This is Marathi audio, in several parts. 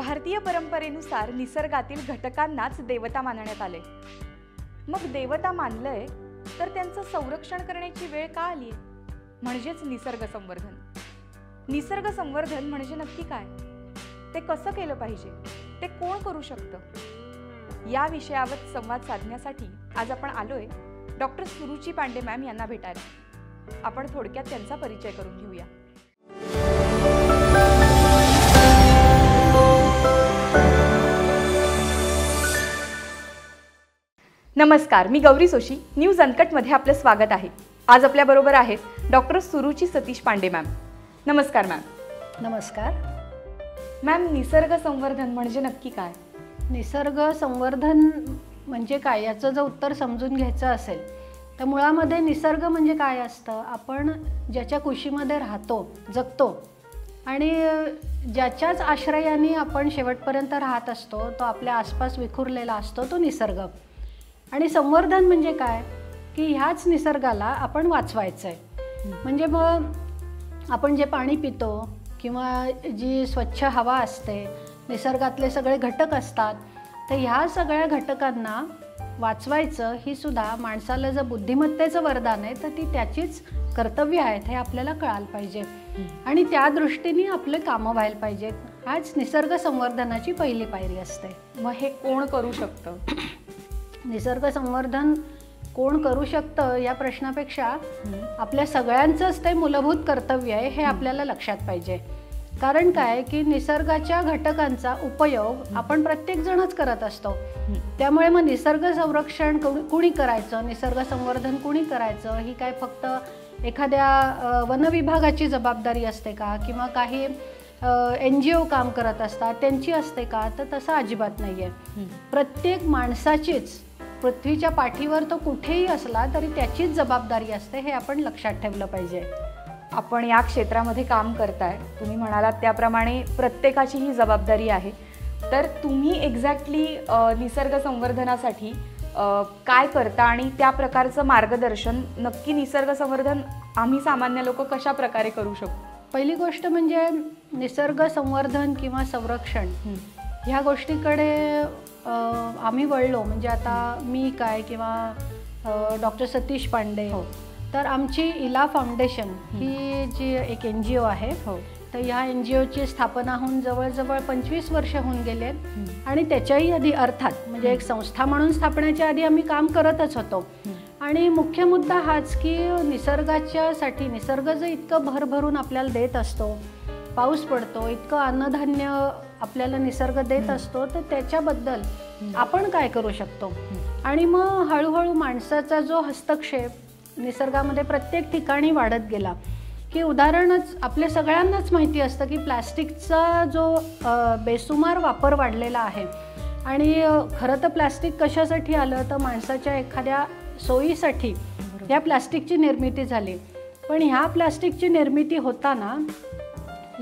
भारतीय परंपरेनुसार निसर्गातील घटकांनाच देवता मानण्यात आले। मग देवता मानलंय तर त्यांचं संरक्षण करण्याची वेळ का आली? म्हणजेच निसर्ग संवर्धन। निसर्ग संवर्धन म्हणजे नक्की काय? ते कसं केलं पाहिजे? ते कोण करू शकतं? या विषयावर संवाद साधण्यासाठी आज आपण आलोय डॉक्टर सुरुची पांडे मॅम यांना भेटायला। आपण थोडक्यात त्यांचा परिचय करून घेऊया। नमस्कार, मी गौरी जोशी, न्यूज अनकट मध्ये आपलं स्वागत आहे। आज आपल्या बरोबर आहेत डॉक्टर सुरुची सतीश पांडे मॅम। नमस्कार मॅम। नमस्कार मॅम, निसर्ग संवर्धन म्हणजे नक्की काय? निसर्ग संवर्धन म्हणजे काय याचं जर उत्तर समजून घ्यायचं असेल तर मुळामध्ये निसर्ग म्हणजे काय असतं? आपण ज्याच्या कुशीमध्ये राहतो, जगतो आणि ज्याच्याच आश्रयाने आपण शेवटपर्यंत राहत असतो, तो आपल्या आसपास विखुरलेला असतो, तो निसर्ग। आणि संवर्धन म्हणजे काय की ह्याच निसर्गाला आपण वाचवायचं आहे। म्हणजे मग आपण जे पाणी पितो किंवा जी स्वच्छ हवा असते, निसर्गातले सगळे घटक असतात, तर ह्या सगळ्या घटकांना वाचवायचं ही सुद्धा माणसाला जर बुद्धिमत्तेचं वरदान आहे तर ती त्याचीच कर्तव्य आहेत हे आपल्याला कळायला पाहिजे आणि त्या दृष्टीने आपले कामं व्हायला पाहिजेत। हाच निसर्ग संवर्धनाची पहिली पायरी असते। मग हे कोण करू शकतं? निसर्ग संवर्धन कोण करू शकतं या प्रश्नापेक्षा आपल्या सगळ्यांचंच ते मूलभूत कर्तव्य आहे हे आपल्याला लक्षात पाहिजे। कारण काय की निसर्गाच्या घटकांचा उपयोग आपण प्रत्येक जणच करत असतो, त्यामुळे मग निसर्ग संरक्षण कुणी करायचं, निसर्ग संवर्धन कुणी करायचं ही काय फक्त एखाद्या वन विभागाची जबाबदारी असते का किंवा काही NGO काम करत असतात त्यांची असते का? तर तसं अजिबात नाही आहे। प्रत्येक माणसाचीच पृथ्वीच्या पाठीवर तो कुठेही असला तरी त्याचीच जबाबदारी असते हे आपण लक्षात ठेवलं पाहिजे। आपण या क्षेत्रामध्ये काम करताय, तुम्ही म्हणालात त्याप्रमाणे प्रत्येकाची ही जबाबदारी आहे। तर तुम्ही एक्झॅक्टली निसर्ग संवर्धनासाठी काय करता आणि त्या प्रकारचं मार्गदर्शन नक्की निसर्ग संवर्धन आम्ही सामान्य लोक कशा प्रकारे करू शकतो? पहिली गोष्ट म्हणजे निसर्ग संवर्धन किंवा संरक्षण ह्या गोष्टीकडे आम्ही वळलो म्हणजे आता मी काय किंवा डॉक्टर सतीश पांडे तर आमची इला फाउंडेशन ही जी एक NGO आहे तर ह्या NGOची स्थापना होऊन जवळजवळ 25 वर्ष होऊन गेलेत आणि त्याच्याही आधी अर्थात म्हणजे एक संस्था म्हणून स्थापनेच्या आधी आम्ही काम करतच होतो। आणि मुख्य मुद्दा हाच की निसर्गाच्यासाठी निसर्ग जर इतकं भरभरून आपल्याला देत असतो, पाऊस पडतो, इतकं अन्नधान्य आपल्याला निसर्ग देत असतो, तर त्याच्याबद्दल आपण काय करू शकतो? आणि मग हळूहळू माणसाचा जो हस्तक्षेप निसर्गामध्ये प्रत्येक ठिकाणी वाढत गेला की उदाहरणच आपल्या सगळ्यांनाच माहिती असतं की प्लास्टिकचा जो बेसुमार वापर वाढलेला आहे आणि खरं तर प्लास्टिक कशासाठी आलं तर माणसाच्या एखाद्या सोयीसाठी या प्लास्टिकची निर्मिती झाली। पण ह्या प्लास्टिकची निर्मिती होताना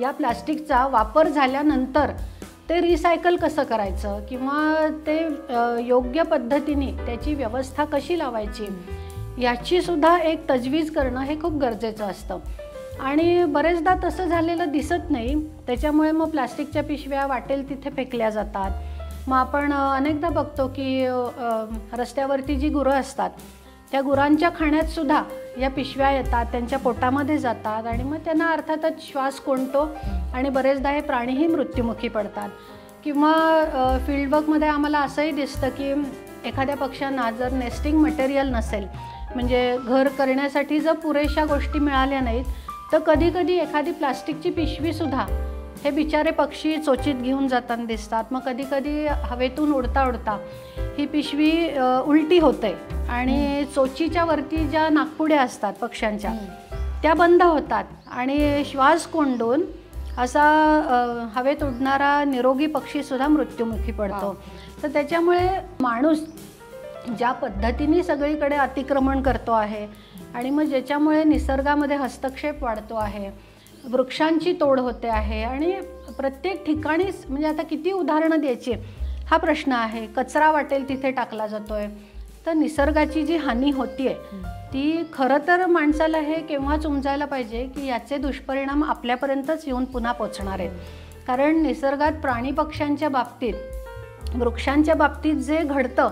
या प्लास्टिकचा वापर झाल्यानंतर ते रिसायकल कसं करायचं किंवा ते योग्य पद्धतीने त्याची व्यवस्था कशी लावायची याची सुद्धा एक तजवीज करणं हे खूप गरजेचं असतं आणि बरेचदा तसं झालेलं दिसत नाही। त्याच्यामुळे मग प्लास्टिकच्या पिशव्या वाटेल तिथे फेकल्या जातात। मग आपण अनेकदा बघतो की रस्त्यावरती जी गुरं असतात त्या गुरांच्या खाण्यात सुद्धा या पिशव्या येतात, त्यांच्या पोटामध्ये जातात आणि मग त्यांना अर्थातच श्वास कोंडतो आणि बरेचदा हे प्राणीही मृत्युमुखी पडतात। किंवा फील्डवर्कमध्ये आम्हाला असंही दिसतं की एखाद्या पक्ष्यांना जर नेस्टिंग मटेरियल नसेल म्हणजे घर करण्यासाठी जर पुरेशा गोष्टी मिळाल्या नाहीत तर कधीकधी एखादी प्लास्टिकची पिशवीसुद्धा हे बिचारे पक्षी चोचीत घेऊन जाताना दिसतात। मग कधीकधी हवेतून उडता उडता ही पिशवी उलटी होते आणि चोचीच्या वरती ज्या नाकपुड्या असतात पक्ष्यांच्या त्या बंद होतात आणि श्वास कोंडून असा हवेत उडणारा निरोगी पक्षीसुद्धा मृत्युमुखी पडतो। तर त्याच्यामुळे माणूस ज्या पद्धतीने सगळीकडे अतिक्रमण करतो आहे आणि मग ज्याच्यामुळे निसर्गामध्ये हस्तक्षेप वाढतो आहे, वृक्षांची तोड होते आहे आणि प्रत्येक ठिकाणीच म्हणजे आता किती उदाहरणं द्यायची हा प्रश्न आहे। कचरा वाटेल तिथे टाकला जातोय, तर निसर्गाची जी हानी होतीये ती खरं तर माणसाला हे केव्हाच उमजायला पाहिजे की याचे दुष्परिणाम आपल्यापर्यंतच येऊन पुन्हा पोचणार आहेत। कारण निसर्गात प्राणी पक्ष्यांच्या बाबतीत, वृक्षांच्या बाबतीत जे घडतं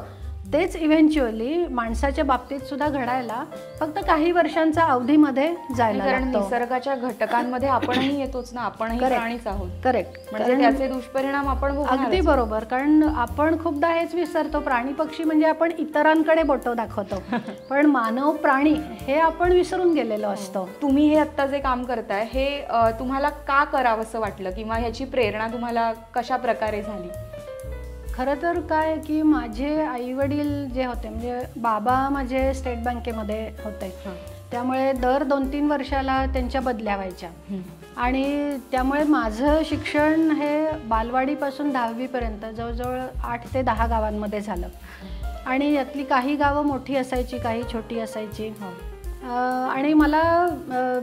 तेच इव्हेंच्युअली माणसाच्या बाबतीत सुद्धा घडायला फक्त काही वर्षांच्या अवधीमध्ये जायला कारण लागतं. निसर्गाच्या घटकांमध्ये आपणही येतोच ना, आपणही प्राणीच आहोत. करेक्ट. म्हणजे त्याचे दुष्परिणाम आपण भोगणारच. अगदी बरोबर. कारण आपण खूपदा हेच विसरतो, प्राणी पक्षी म्हणजे आपण इतरांकडे बोटं दाखवतो, पण मानव प्राणी हे आपण विसरून गेलेलो असतो. तुम्ही हे आत्ता जे काम करताय हे तुम्हाला का करावंसं वाटलं किंवा ह्याची प्रेरणा तुम्हाला कशा प्रकारे झाली? खरं तर काय की माझे आईवडील जे होते, म्हणजे बाबा माझे स्टेट बँकेमध्ये होते, त्यामुळे दर 2-3 वर्षाला त्यांच्या बदल्या व्हायच्या आणि त्यामुळे माझं शिक्षण हे बालवाडीपासून 10वीपर्यंत जवळजवळ 8 ते 10 गावांमध्ये झालं आणि यातली काही गावं मोठी असायची, काही छोटी असायची आणि मला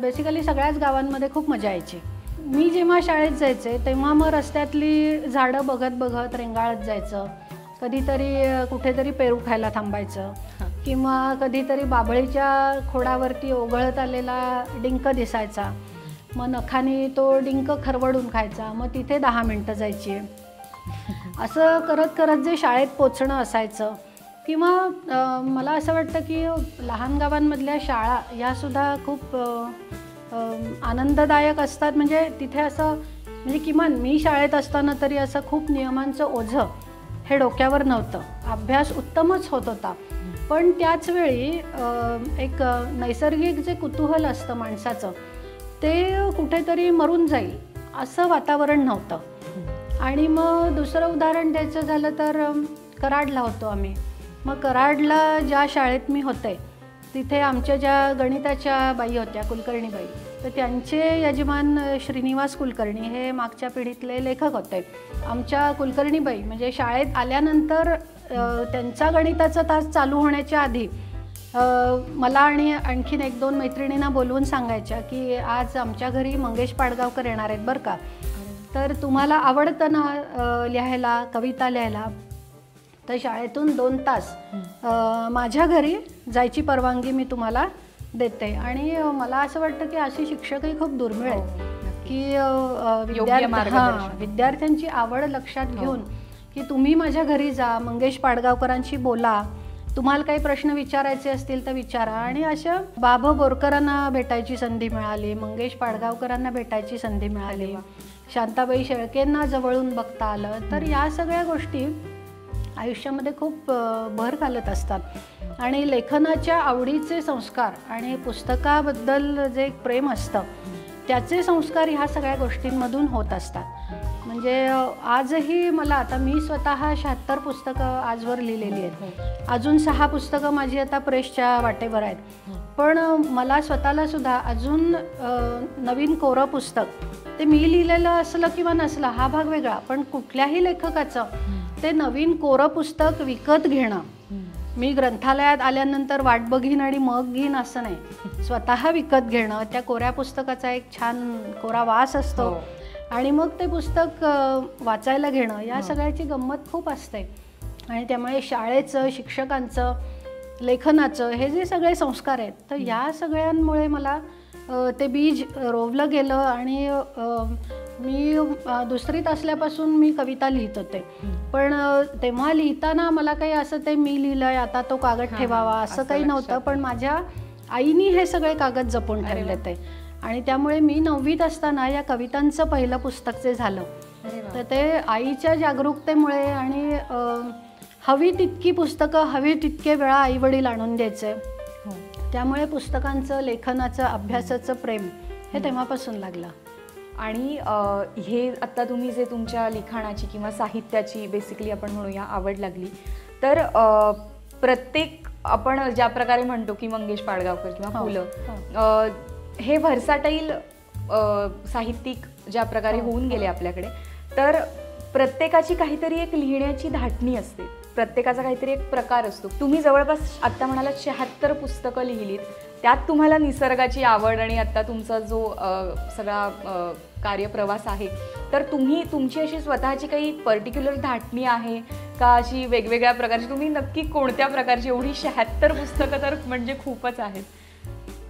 बेसिकली सगळ्याच गावांमध्ये खूप मजा यायची. मी जेव्हा शाळेत जायचे तेव्हा मग रस्त्यातली झाडं बघत बघत रेंगाळत जायचं. कधीतरी कुठेतरी पेरू खायला थांबायचं किंवा कधीतरी बाभळीच्या खोडावरती ओघळत आलेला डिंक दिसायचा, मग नखाने तो डिंक खरवडून खायचा, मग तिथे 10 मिनटं जायची. असं करत करत जे शाळेत पोचणं असायचं किंवा मला असं वाटतं की लहान गावांमधल्या शाळा ह्यासुद्धा खूप आनंददायक असतात. म्हणजे तिथे असं, म्हणजे किमान मी शाळेत असताना तरी असं खूप नियमांचं ओझं हे डोक्यावर नव्हतं. अभ्यास उत्तमच होत होता, पण त्याच वेळी एक नैसर्गिक जे कुतूहल असतं माणसाचं ते कुठेतरी मरून जाईल असं वातावरण नव्हतं. आणि मग दुसरं उदाहरण द्यायचं झालं तर कराडला होतो आम्ही. मग कराडला ज्या शाळेत मी होते तिथे आमच्या ज्या गणिताच्या बाई होत्या, कुलकर्णी बाई, तर त्यांचे यजमान श्रीनिवास कुलकर्णी हे मागच्या पिढीतले लेखक होते. आमच्या कुलकर्णी बाई म्हणजे शाळेत आल्यानंतर त्यांचा गणिताचा तास चालू होण्याच्या आधी मला आणि आणखीन 1-2 मैत्रिणींना बोलवून सांगायच्या की आज आमच्या घरी मंगेश पाडगावकर येणार आहेत बरं का, तर तुम्हाला आवडतं ना लिहायला, कविता लिहायला, तर शाळेतून 2 तास माझ्या घरी जायची परवानगी मी तुम्हाला देते. आणि मला असं वाटतं की अशी शिक्षकही खूप दुर्मिळ आहेत की विद्यार्थ्यांची आवड लक्षात घेऊन की तुम्ही माझ्या घरी जा, मंगेश पाडगावकरांशी बोला, तुम्हाला काही प्रश्न विचारायचे असतील तर विचारा. आणि अशा बाबा बोरकरांना भेटायची संधी मिळाली, मंगेश पाडगावकरांना भेटायची संधी मिळाली, शांताबाई शेळकेंना जवळून बघता आलं. तर या सगळ्या गोष्टी आयुष्यामध्ये खूप भर घालत असतात. आणि लेखनाच्या आवडीचे संस्कार आणि पुस्तकाबद्दल जे एक प्रेम असतं त्याचे संस्कार ह्या सगळ्या गोष्टींमधून होत असतात. म्हणजे आजही मला, आता मी स्वतः 76 पुस्तकं आजवर लिहिलेली आहेत, अजून 6 पुस्तकं माझी आता प्रेसच्या वाटेवर आहेत, पण मला स्वतःला सुद्धा अजून नवीन कोरं पुस्तक, ते मी लिहिलेलं असलं किंवा नसलं हा भाग वेगळा, पण कुठल्याही लेखकाचं ते नवीन कोरं पुस्तक विकत घेणं, मी ग्रंथालयात आल्यानंतर वाट बघीन आणि मग घेईन असं नाही, स्वतः विकत घेणं, त्या कोऱ्या पुस्तकाचा एक छान कोरा वास असतो आणि मग ते पुस्तक वाचायला घेणं, या सगळ्याची गंमत खूप असते. आणि त्यामुळे शाळेचं, शिक्षकांचं, लेखनाचं हे जे सगळे संस्कार आहेत, तर या सगळ्यांमुळे मला ते बीज रोवलं गेलं. आणि मी 2रीत असल्यापासून मी कविता लिहित होते, पण तेव्हा लिहिताना मला काही असं ते मी लिहिलंय आता तो कागद ठेवावा असं काही नव्हतं, पण माझ्या आईनी हे सगळे कागद जपून ठेवले ते. आणि त्यामुळे मी 9वीत असताना या कवितांचं पहिलं पुस्तक जे झालं, तर ते आईच्या जागरूकतेमुळे आणि हवी तितकी पुस्तकं हवी तितके वेळा आईवडील आणून द्यायचे, त्यामुळे पुस्तकांचं, लेखनाचं, अभ्यासाचं प्रेम हे तेव्हापासून लागलं. आणि हे आत्ता तुम्ही जे तुमच्या लिखाणाची किंवा साहित्याची बेसिकली आपण म्हणूया आवड लागली, तर प्रत्येक आपण ज्या प्रकारे म्हणतो की मंगेश पाडगावकर किंवा पुलं हे व्हर्साटाईल साहित्यिक ज्या प्रकारे होऊन गेले आपल्याकडे, तर प्रत्येकाची काहीतरी एक लिहिण्याची धाटणी असते, प्रत्येकाचा काहीतरी एक प्रकार असतो. तुम्ही जवळपास आत्ता म्हणाला 76 पुस्तकं लिहिलीत, त्यात तुम्हाला निसर्गाची आवड आणि आत्ता तुमचा जो सगळा कार्यप्रवास आहे, तर तुम्ही तुमची अशी स्वतःची काही पर्टिक्युलर धाटणी आहे का, अशी वेगवेगळ्या प्रकारची, तुम्ही नक्की कोणत्या प्रकारची, एवढी 76 पुस्तकं तर म्हणजे खूपच आहेत.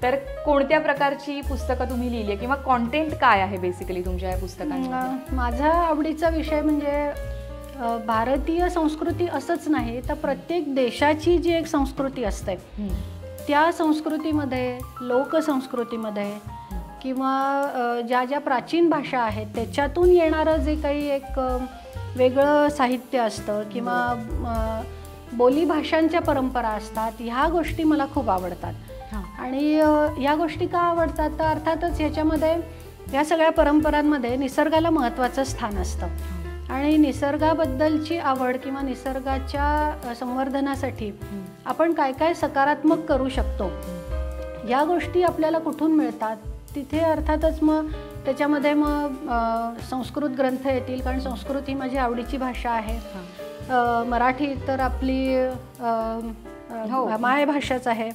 तर कोणत्या प्रकारची पुस्तकं तुम्ही लिहिली किंवा कॉन्टेंट काय आहे बेसिकली तुमच्या या पुस्तकांमध्ये? माझा आवडीचा विषय म्हणजे भारतीय संस्कृती असंच नाही तर प्रत्येक देशाची जी एक संस्कृती असते त्या संस्कृतीमध्ये, लोकसंस्कृतीमध्ये किंवा ज्या ज्या प्राचीन भाषा आहेत त्याच्यातून येणारं जे काही एक वेगळं साहित्य असतं किंवा बोलीभाषांच्या परंपरा असतात, ह्या गोष्टी मला खूप आवडतात. आणि ह्या गोष्टी का आवडतात तर अर्थातच ह्याच्यामध्ये या सगळ्या परंपरांमध्ये निसर्गाला महत्त्वाचं स्थान असतं आणि निसर्गाबद्दलची आवड किंवा निसर्गाच्या संवर्धनासाठी आपण काय काय सकारात्मक करू शकतो या गोष्टी आपल्याला कुठून मिळतात. तिथे अर्थातच मग त्याच्यामध्ये मग संस्कृत ग्रंथ येतील, कारण संस्कृत ही माझी आवडीची भाषा आहे. मराठी तर आपली मायभाषाच आहे.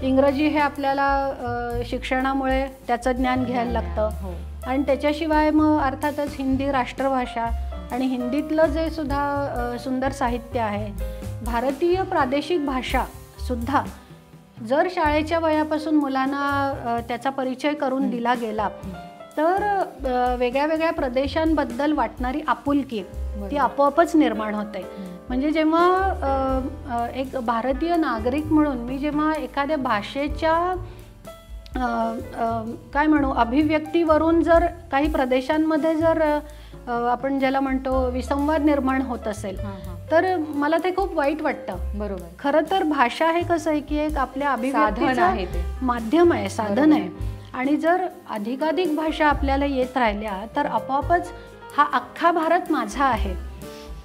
इंग्रजी हे आपल्याला शिक्षणामुळे त्याचं ज्ञान घ्यायला लागतं आणि त्याच्याशिवाय मग अर्थातच हिंदी राष्ट्रभाषा आणि हिंदीतलं जे सुद्धा सुंदर साहित्य आहे. भारतीय प्रादेशिक भाषा सुद्धा जर शाळेच्या वयापासून मुलांना त्याचा परिचय करून दिला गेला तर वेगळ्या वेगळ्या प्रदेशांबद्दल वाटणारी आपुलकी ती आपोआपच निर्माण होते. म्हणजे जेव्हा एक भारतीय नागरिक म्हणून मी जेव्हा एखाद्या भाषेच्या काय म्हणू अभिव्यक्तीवरून जर काही प्रदेशांमध्ये जर आपण ज्याला म्हणतो विसंवाद निर्माण होत असेल तर मला ते खूप वाईट वाटतं. बरोबर. खरं तर भाषा हे कसं आहे की एक आपल्या अभिव्यक्तीचं माध्यम आहे, साधन आहे. आणि जर अधिकाधिक भाषा आपल्याला येत राहिल्या तर आपोआपच हा अख्खा भारत माझा आहे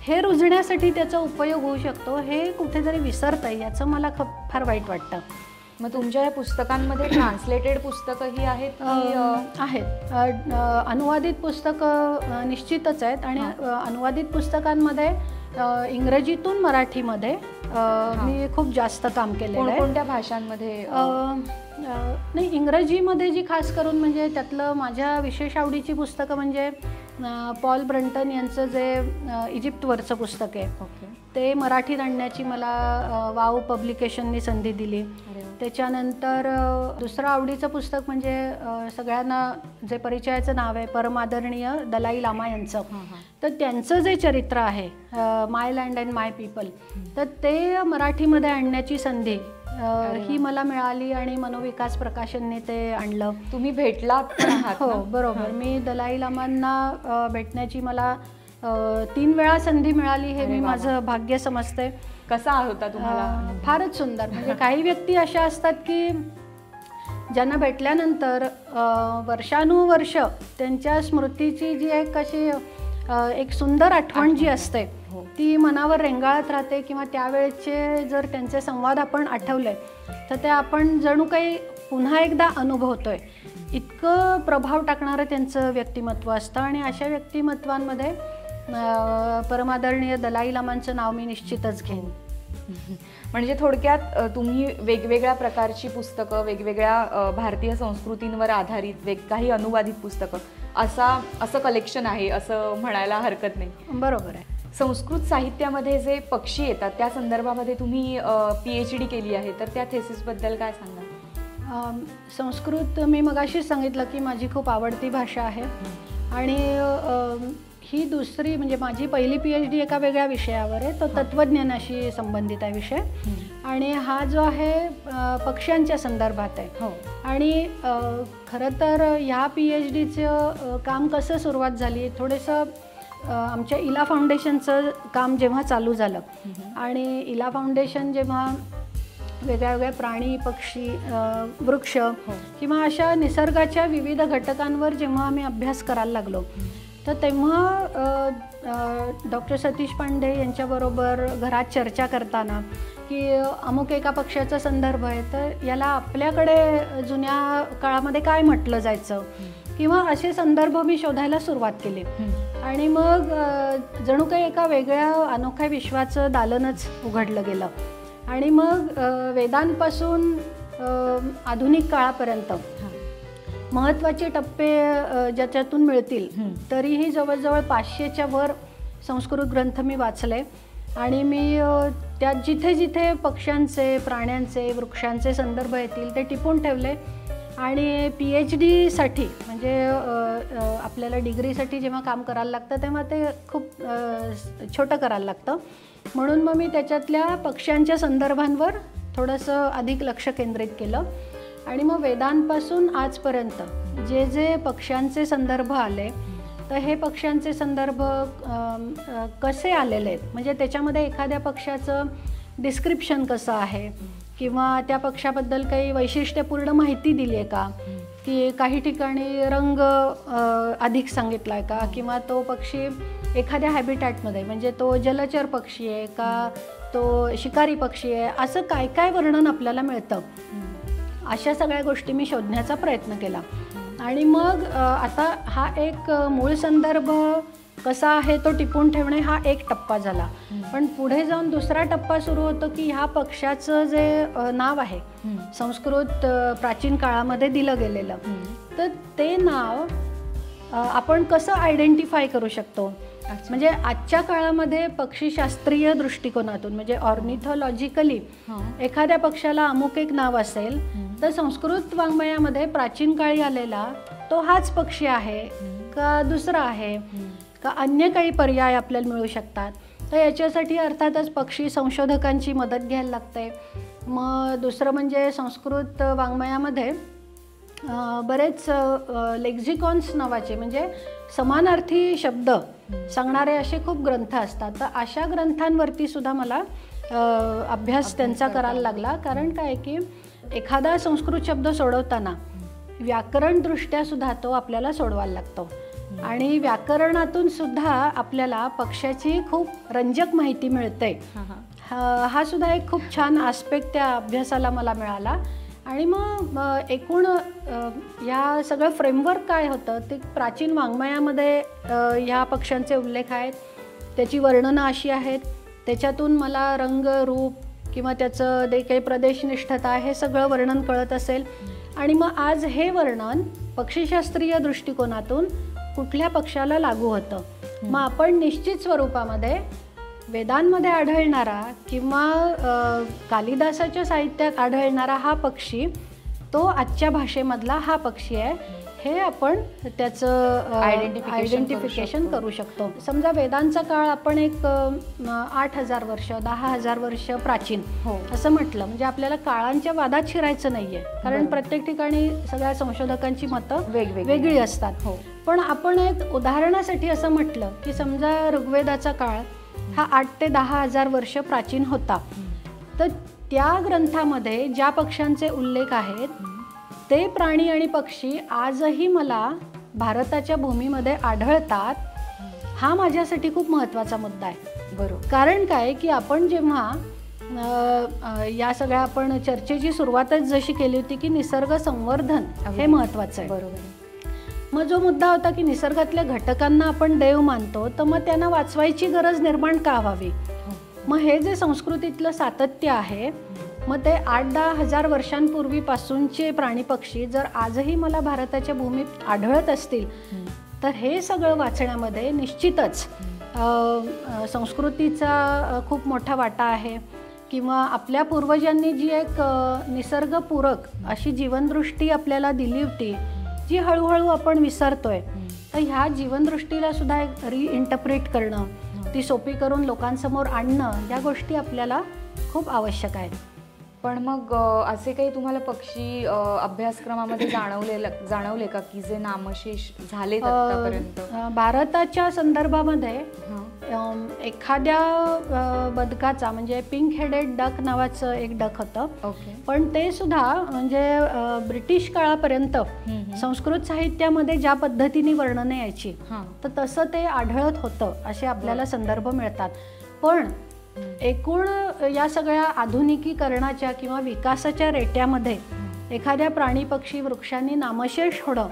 हे रुजण्यासाठी त्याचा उपयोग होऊ शकतो. हे कुठेतरी विसरतंय, याचं मला फार वाईट वाटतं. मग तुमच्या या पुस्तकांमध्ये ट्रान्सलेटेड पुस्तकंही आहेत? आहेत. अनुवादित पुस्तकं निश्चितच आहेत आणि अनुवादित पुस्तकांमध्ये इंग्रजीतून मराठीमध्ये मी खूप जास्त काम केलेलं आहे. कोणत्या भाषांमध्ये? नाही, इंग्रजीमध्ये जी खास करून म्हणजे त्यातलं माझ्या विशेष आवडीची पुस्तकं म्हणजे पॉल ब्रंटन यांचं जे इजिप्तवरचं पुस्तक आहे ते मराठीत आणण्याची मला वाव पब्लिकेशननी संधी दिली. त्याच्यानंतर दुसरं आवडीचं पुस्तक म्हणजे सगळ्यांना जे परिचयाचं नाव आहे परमादरणीय दलाई लामा यांचं. तर त्यांचं जे चरित्र आहे माय लँड अँड माय पीपल तर ते मराठीमध्ये आणण्याची संधी ही मला मिळाली आणि मनोविकास प्रकाशनने ते आणलं. तुम्ही भेटलात? हो, बरोबर. मी दलाई लामांना भेटण्याची मला 3 वेळा संधी मिळाली. हे मी माझं भाग्य समजते. कसा होता तुम्हाला? फारच सुंदर. म्हणजे काही व्यक्ती अशा असतात की ज्यांना भेटल्यानंतर वर्षानुवर्ष त्यांच्या स्मृतीची जी एक अशी एक सुंदर आठवण जी असते ती मनावर रेंगाळत राहते किंवा त्यावेळेचे जर त्यांचे संवाद आपण आठवले तर ते आपण जणू काही पुन्हा एकदा अनुभवतोय. इतकं प्रभाव टाकणारं त्यांचं व्यक्तिमत्व असतं आणि अशा व्यक्तिमत्वांमध्ये परमादरणीय दलाई लामांचं नाव मी निश्चितच घेईन. म्हणजे थोडक्यात तुम्ही वेगवेगळ्या प्रकारची पुस्तकं, वेगवेगळ्या भारतीय संस्कृतींवर आधारित काही अनुवादित पुस्तकं असं कलेक्शन आहे असं म्हणायला हरकत नाही. बरोबर आहे. संस्कृत साहित्यामध्ये जे पक्षी येतात त्या संदर्भामध्ये तुम्ही PhD केली आहे, तर त्या थेसिसबद्दल काय सांगा? संस्कृत मी मगाशीच सांगितलं की माझी खूप आवडती भाषा आहे आणि ही दुसरी म्हणजे माझी पहिली PhD एका वेगळ्या विषयावर आहे. तो तत्त्वज्ञानाशी संबंधित आहे विषय आणि हा जो आहे पक्ष्यांच्या संदर्भात आहे. आणि खरं तर ह्या PhDचं काम कसं सुरुवात झाली, थोडंसं आमच्या इला फाउंडेशनचं काम जेव्हा चालू झालं आणि इला फाउंडेशन जेव्हा वेगळ्या वेगळ्या प्राणी, पक्षी, वृक्ष किंवा अशा निसर्गाच्या विविध घटकांवर जेव्हा आम्ही अभ्यास करायला लागलो तर तेव्हा डॉक्टर सतीश पांडे यांच्याबरोबर घरात चर्चा करताना की अमुक एका पक्षाचा संदर्भ आहे तर याला आपल्याकडे जुन्या काळामध्ये काय म्हटलं जायचं किंवा असे संदर्भ मी शोधायला सुरुवात केली. आणि मग जणू काही एका वेगळ्या अनोख्या विश्वाचं दालनच उघडलं गेलं. आणि मग वेदांपासून आधुनिक काळापर्यंत महत्त्वाचे टप्पे ज्याच्यातून मिळतील तरीही जवळजवळ 500च्या वर संस्कृत ग्रंथ मी वाचले आणि मी त्यात जिथे जिथे पक्ष्यांचे, प्राण्यांचे, वृक्षांचे संदर्भ येतील ते टिपून ठेवले. आणि PhD-साठी म्हणजे आपल्याला डिग्रीसाठी जेव्हा काम करायला लागतं तेव्हा ते खूप छोटं करायला लागतं, म्हणून मग मी त्याच्यातल्या पक्ष्यांच्या संदर्भांवर थोडंसं अधिक लक्ष केंद्रित केलं. आणि मग वेदांपासून आजपर्यंत जे जे पक्ष्यांचे संदर्भ आले, तर हे पक्ष्यांचे संदर्भ कसे आलेले आहेत, म्हणजे त्याच्यामध्ये एखाद्या पक्षाचं डिस्क्रिप्शन कसं आहे किंवा त्या पक्षाबद्दल काही वैशिष्ट्यपूर्ण माहिती दिली आहे का, की काही ठिकाणी रंग अधिक सांगितला आहे का, किंवा तो पक्षी एखाद्या हॅबिटॅटमध्ये म्हणजे तो जलचर पक्षी आहे का, तो शिकारी पक्षी आहे, असं काय काय वर्णन आपल्याला मिळतं. अशा सगळ्या गोष्टी मी शोधण्याचा प्रयत्न केला. आणि मग आता हा एक मूळ संदर्भ कसा आहे तो टिपून ठेवणे हा एक टप्पा झाला. पण पुढे जाऊन दुसरा टप्पा सुरू होतो की ह्या पक्षाचं जे नाव आहे संस्कृत प्राचीन काळामध्ये दिलं गेलेलं, तर ते नाव आपण कसं आयडेंटिफाय करू शकतो. म्हणजे आजच्या काळामध्ये पक्षीशास्त्रीय दृष्टिकोनातून म्हणजे ऑर्निथॉलॉजिकली एखाद्या पक्षाला अमुक एक नाव असेल, तर संस्कृत वाङ्मयामध्ये प्राचीन काळी आलेला तो हाच पक्षी आहे का दुसरा आहे का अन्य काही पर्याय आपल्याला मिळू शकतात. तर याच्यासाठी अर्थातच पक्षी संशोधकांची मदत घ्यायला लागते. मग दुसरं म्हणजे संस्कृत वाङ्मयामध्ये बरेच लेक्झिकॉन्स नावाचे म्हणजे समानार्थी शब्द सांगणारे असे खूप ग्रंथ असतात. तर अशा ग्रंथांवरती सुद्धा मला अभ्यास त्यांचा करायला लागला. कारण काय की एखादा संस्कृत शब्द सोडवताना व्याकरणदृष्ट्या सुद्धा तो आपल्याला सोडवायला लागतो. आणि व्याकरणातून सुद्धा आपल्याला पक्षाची खूप रंजक माहिती मिळते. हा सुद्धा एक खूप छान आस्पेक्ट त्या अभ्यासाला मला मिळाला. आणि मग एकूण या सगळं फ्रेमवर्क काय होतं ते प्राचीन वाङ्मयामध्ये ह्या पक्ष्यांचे उल्लेख आहेत, त्याची वर्णनं अशी आहेत, त्याच्यातून मला रंग, रूप किंवा त्याचं जे काही प्रदेशनिष्ठता हे सगळं वर्णन कळत असेल. आणि मग आज हे वर्णन पक्षीशास्त्रीय दृष्टिकोनातून कुठल्या पक्षाला लागू होतं. मग आपण निश्चित स्वरूपामध्ये वेदांमध्ये आढळणारा किंवा कालिदासाच्या साहित्यात आढळणारा हा पक्षी तो आजच्या भाषेमधला हा पक्षी आहे हे आपण त्याचं आयडेंटिफिकेशन करू शकतो. समजा वेदांचा काळ आपण एक 8,000 वर्ष 10,000 वर्ष प्राचीन असं म्हटलं म्हणजे आपल्याला काळांच्या वादात शिरायचं नाहीये, कारण प्रत्येक ठिकाणी सगळ्या संशोधकांची मतं वेगळी असतात. पण आपण एक उदाहरणासाठी असं म्हटलं की समजा ऋग्वेदाचा काळ हा 8 ते 10,000 वर्ष प्राचीन होता, तर त्या ग्रंथामध्ये ज्या पक्ष्यांचे उल्लेख आहेत ते प्राणी आणि पक्षी आजही मला भारताच्या भूमीमध्ये आढळतात. हा माझ्यासाठी खूप महत्त्वाचा मुद्दा आहे. बरोबर. कारण काय की आपण जेव्हा या सगळ्या आपण चर्चेची सुरुवातच जशी केली होती की निसर्ग संवर्धन हे महत्त्वाचं आहे. बरोबर. मग जो मुद्दा होता की निसर्गातल्या घटकांना आपण देव मानतो, तर मग त्यांना वाचवायची गरज निर्माण का व्हावी. मग हे जे संस्कृतीतलं सातत्य आहे, मग ते 8-10 हजार वर्षांपूर्वीपासूनचे प्राणी पक्षी जर आजही मला भारताच्या भूमीत आढळत असतील, तर हे सगळं वाचण्यामध्ये निश्चितच संस्कृतीचा खूप मोठा वाटा आहे. किंवा आपल्या पूर्वजांनी जी एक निसर्गपूरक अशी जीवनदृष्टी आपल्याला दिली होती, जी हळूहळू आपण विसरतोय, तर ह्या जीवनदृष्टीला सुद्धा एक रिइंटरप्रेट करणं, ती सोपी करून लोकांसमोर आणणं, या गोष्टी आपल्याला खूप आवश्यक आहेत. पण मग असे काही तुम्हाला पक्षी अभ्यासक्रमामध्ये जाणवले का की जे नामशेष झाले आतापर्यंत? भारताच्या संदर्भामध्ये एखाद्या बदकाचा म्हणजे पिंक हेडेड डक नावाचं एक डक होतं. पण ते सुद्धा म्हणजे ब्रिटिश काळापर्यंत संस्कृत साहित्यामध्ये ज्या पद्धतीने वर्णने यायची तर तसं ते आढळत होतं असे आपल्याला संदर्भ मिळतात. पण एकूण या सगळ्या आधुनिकीकरणाच्या किंवा विकासाच्या रेट्यामध्ये एखाद्या प्राणी पक्षी वृक्षांनी नामशेष होणं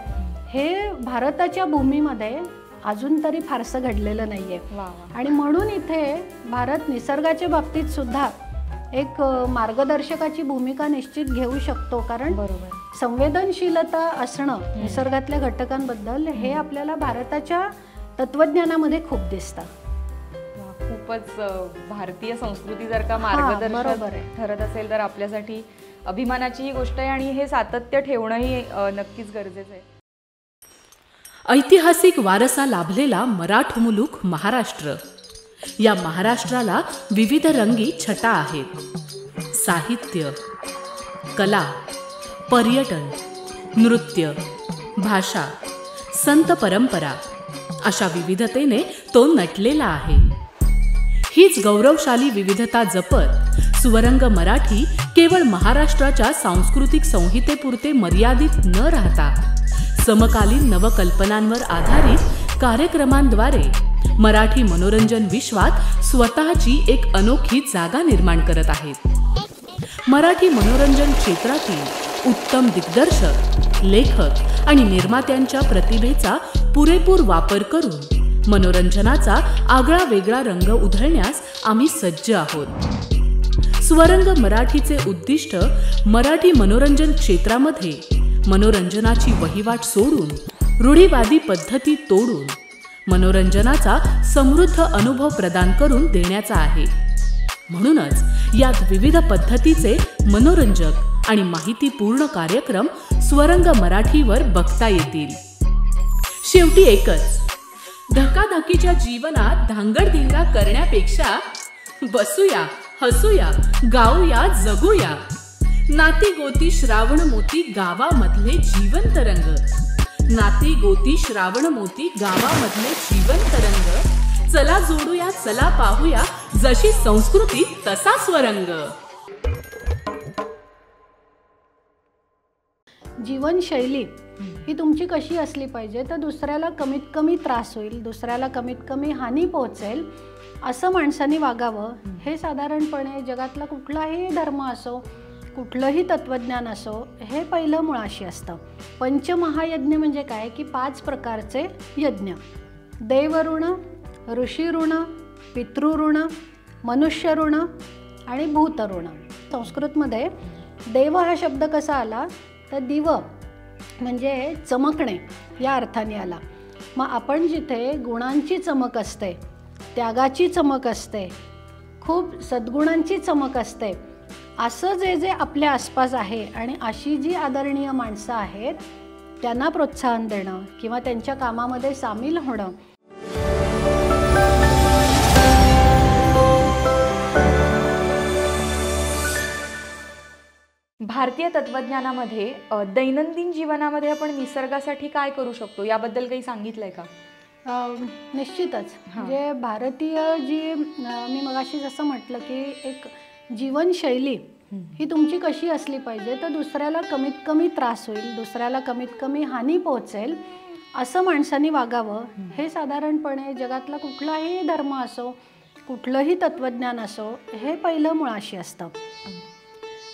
हे भारताच्या भूमीमध्ये अजून तरी फारसं घडलेलं नाहीये. आणि म्हणून इथे भारत निसर्गाच्या बाबतीत सुद्धा एक मार्गदर्शकाची भूमिका निश्चित घेऊ शकतो. कारण संवेदनशीलता असणं निसर्गातल्या घटकांबद्दल हे आपल्याला भारताच्या तत्वज्ञानामध्ये खूप दिसतं. खूपच भारतीय संस्कृती जर का बरोबर मार्गदर्शक आहे. ठरत असेल तर आपल्यासाठी अभिमानाची ही गोष्ट आहे आणि हे सातत्य ठेवणंही नक्कीच गरजेचं आहे. ऐतिहासिक वारसा लाभलेला मराठ मुलूक महाराष्ट्र. या महाराष्ट्राला विविध रंगी छटा आहेत. साहित्य, कला, पर्यटन, नृत्य, भाषा, संत परंपरा अशा विविधतेने तो नटलेला आहे. हीच गौरवशाली विविधता जपत स्वरंग मराठी केवळ महाराष्ट्राच्या सांस्कृतिक संहितेपुरते मर्यादित न राहता समकालीन नवकल्पनांवर आधारित कार्यक्रमांद्वारे मराठी मनोरंजन विश्वात स्वतःची एक अनोखी जागा निर्माण करत आहेत. मराठी मनोरंजन क्षेत्रातील उत्तम दिग्दर्शक, लेखक आणि निर्मात्यांच्या प्रतिभेचा पुरेपूर वापर करून मनोरंजनाचा आगळा वेगळा रंग उधळण्यास आम्ही सज्ज आहोत. स्वरंग मराठीचे उद्दिष्ट मराठी मनोरंजन क्षेत्रामध्ये मनोरंजनाची वहिवाट सोडून, रूढीवादी पद्धती तोडून मनोरंजनाचा समृद्ध अनुभव प्रदान करून देण्याचा आहे. म्हणूनच यात विविध पद्धतीचे मनोरंजक आणि माहितीपूर्ण कार्यक्रम स्वरंग मराठीवर बघता येतील. शेवटी एकच, धकाधकीच्या जीवनात धांगडधिंगा करण्यापेक्षा बसूया, हसूया, गाऊया, जगूया. नाती गोती श्रावण मोती गावामधले जीवंत रंग. नाती गोती श्रावण मोती गावामधले जीवंत रंग. चला जोडूया, चला पाहूया, जशी संस्कृती तसा स्वरंग. जीवनशैली ही तुमची कशी असली पाहिजे तर दुसऱ्याला कमीत कमी त्रास होईल, दुसऱ्याला कमीत कमी हानी पोहोचेल असं माणसाने वागावं. हे साधारणपणे जगातला कुठलाही धर्म असो, कुठलंही तत्त्वज्ञान असो, हे पहिलं मुळाशी असतं. पंचमहायज्ञ म्हणजे काय की 5 प्रकारचे यज्ञ: देवऋण, ऋषीऋण, पितृऋण, मनुष्यऋण आणि भूतऋण. संस्कृतमध्ये देव हा शब्द कसा आला तर दिव म्हणजे चमकणे या अर्थाने आला. मग आपण जिथे गुणांची चमक असते, त्यागाची चमक असते, खूप सद्गुणांची चमक असते, असं जे जे आपल्या आसपास आहे आणि अशी जी आदरणीय माणसं आहेत त्यांना प्रोत्साहन देणं किंवा त्यांच्या कामामध्ये सामील होणं. भारतीय तत्वज्ञानामध्ये दैनंदिन जीवनामध्ये आपण निसर्गासाठी काय करू शकतो याबद्दल काही सांगितलंय का? निश्चितच. म्हणजे भारतीय जी मी मगाशी जसं म्हटलं की एक जीवनशैली ही तुमची कशी असली पाहिजे तर दुसऱ्याला कमीत कमी त्रास होईल, दुसऱ्याला कमीत कमी हानी पोहोचेल असं माणसाने वागावं. हे साधारणपणे जगातला कुठलाही धर्म असो, कुठलंही तत्त्वज्ञान असो, हे पहिलं मुळाशी असतं.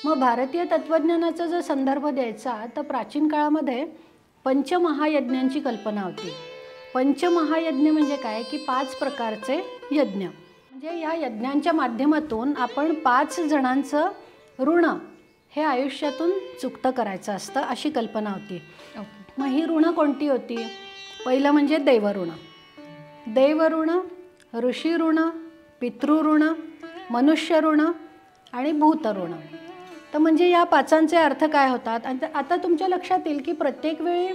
मग भारतीय तत्त्वज्ञानाचा जर संदर्भ द्यायचा तर प्राचीन काळामध्ये पंचमहायज्ञांची कल्पना होती. पंचमहायज्ञ म्हणजे काय की 5 प्रकारचे यज्ञ. म्हणजे या यज्ञांच्या माध्यमातून आपण 5 जणांचं ऋण हे आयुष्यातून चुकतं करायचं असतं अशी कल्पना होती. मग ही ऋणं कोणती होती? पहिलं म्हणजे देवऋण. देवऋण, ऋषीऋण, पितृऋण, मनुष्यऋण आणि भूतऋण. तर म्हणजे या 5चे अर्थ काय होतात? आता तुमच्या लक्षात येईल की प्रत्येक वेळी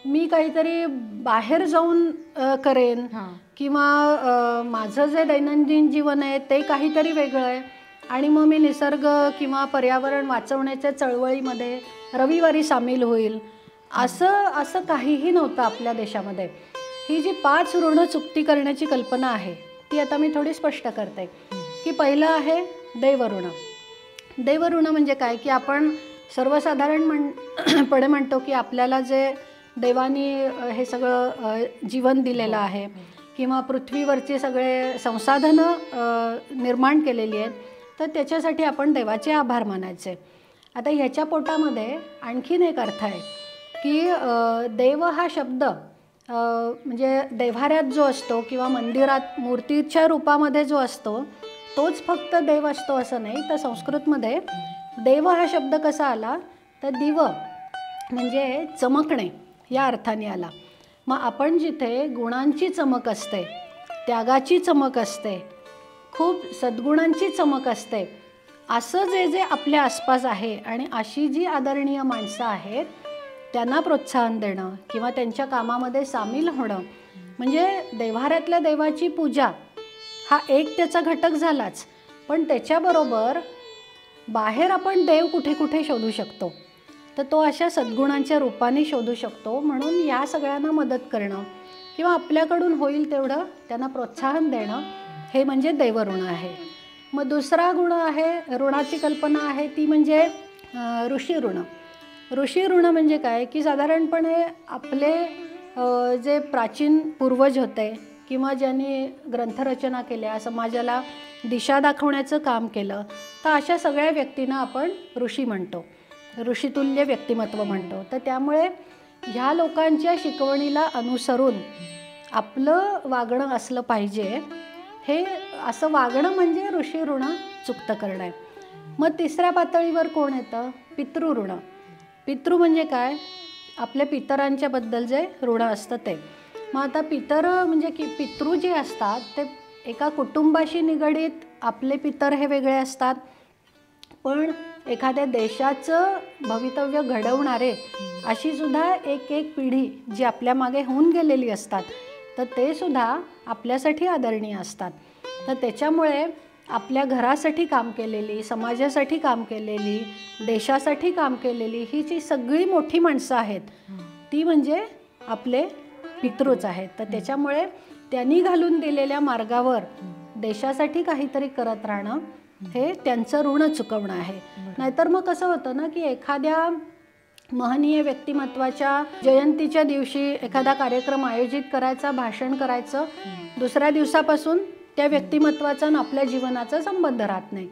मी काहीतरी बाहेर जाऊन करेन किंवा माझं जे दैनंदिन जीवन आहे ते काहीतरी वेगळं आहे आणि मग मी निसर्ग किंवा पर्यावरण वाचवण्याच्या चळवळीमध्ये रविवारी सामील होईल असं काहीही नव्हतं आपल्या देशामध्ये. ही जी 5 ऋण चुकती करण्याची कल्पना आहे ती आता मी थोडी स्पष्ट करते की पहिलं आहे देवऋण. देवऋण म्हणजे काय की आपण सर्वसाधारणपणे म्हणतो की आपल्याला जे देवानी हे सगळं जीवन दिलेलं आहे किंवा पृथ्वीवरची सगळे संसाधनं निर्माण केलेली आहेत तर त्याच्यासाठी आपण देवाचे आभार मानायचे. आता ह्याच्या पोटामध्ये आणखीन एक अर्थ आहे की देव हा शब्द म्हणजे देव्हाऱ्यात जो असतो किंवा मंदिरात मूर्तीच्या रूपामध्ये जो असतो तोच फक्त देव असतो असं नाही. तर संस्कृतमध्ये देव हा शब्द कसा आला तर दिव म्हणजे चमकणे या अर्थाने आला. मग आपण जिथे गुणांची चमक असते, त्यागाची चमक असते, खूप सद्गुणांची चमक असते असं जे जे आपल्या आसपास आहे आणि अशी जी आदरणीय माणसं आहेत त्यांना प्रोत्साहन देणं किंवा त्यांच्या कामामध्ये सामील होणं म्हणजे देव्हाऱ्यातल्या देवाची पूजा हा एक त्याचा घटक झालाच, पण त्याच्याबरोबर बाहेर आपण देव कुठे कुठे शोधू शकतो, तर तो अशा सद्गुणांच्या रूपाने शोधू शकतो. म्हणून या सगळ्यांना मदत करणं किंवा आपल्याकडून होईल तेवढं त्यांना प्रोत्साहन देणं हे म्हणजे देवऋण आहे. मग दुसरा गुण आहे, ऋणाची कल्पना आहे ती म्हणजे ऋषी ऋण. ऋषी ऋण म्हणजे काय की साधारणपणे आपले जे प्राचीन पूर्वज होते किंवा ज्यांनी ग्रंथरचना केल्या, समाजाला दिशा दाखवण्याचं काम केलं, तर अशा सगळ्या व्यक्तींना आपण ऋषी म्हणतो, ऋषितुल्य व्यक्तिमत्व म्हणतो. तर त्यामुळे ह्या लोकांच्या शिकवणीला अनुसरून आपलं वागणं असलं पाहिजे. हे असं वागणं म्हणजे ऋषी ऋण चुकतं करणं आहे. मग तिसऱ्या पातळीवर कोण येतं? पितृऋण. पितृ म्हणजे काय? आपल्या पितरांच्या बद्दल जे ऋण असतं ते. मग आता पितर म्हणजे की पितृ जे असतात ते एका कुटुंबाशी निगडीत आपले पितर हे वेगळे असतात, पण एखाद्या देशाचं भवितव्य घडवणारे अशी सुद्धा एक एक पिढी जी आपल्या मागे होऊन गेलेली असतात, तर ते सुद्धा आपल्यासाठी आदरणीय असतात. तर त्याच्यामुळे आपल्या घरासाठी काम केलेली, समाजासाठी काम केलेली, देशासाठी काम केलेली ही जी सगळी मोठी माणसं आहेत ती म्हणजे आपले पितृच आहेत. तर त्याच्यामुळे त्यांनी घालून दिलेल्या मार्गावर देशासाठी काहीतरी करत राहणं हे त्यांचं ऋण चुकवणं आहे. नाहीतर मग कसं होतं ना की एखाद्या महनीय व्यक्तिमत्वाच्या जयंतीच्या दिवशी एखादा कार्यक्रम आयोजित करायचा, भाषण करायचं, दुसऱ्या दिवसापासून त्या व्यक्तिमत्वाचा आणि आपल्या जीवनाचा संबंध राहत नाही.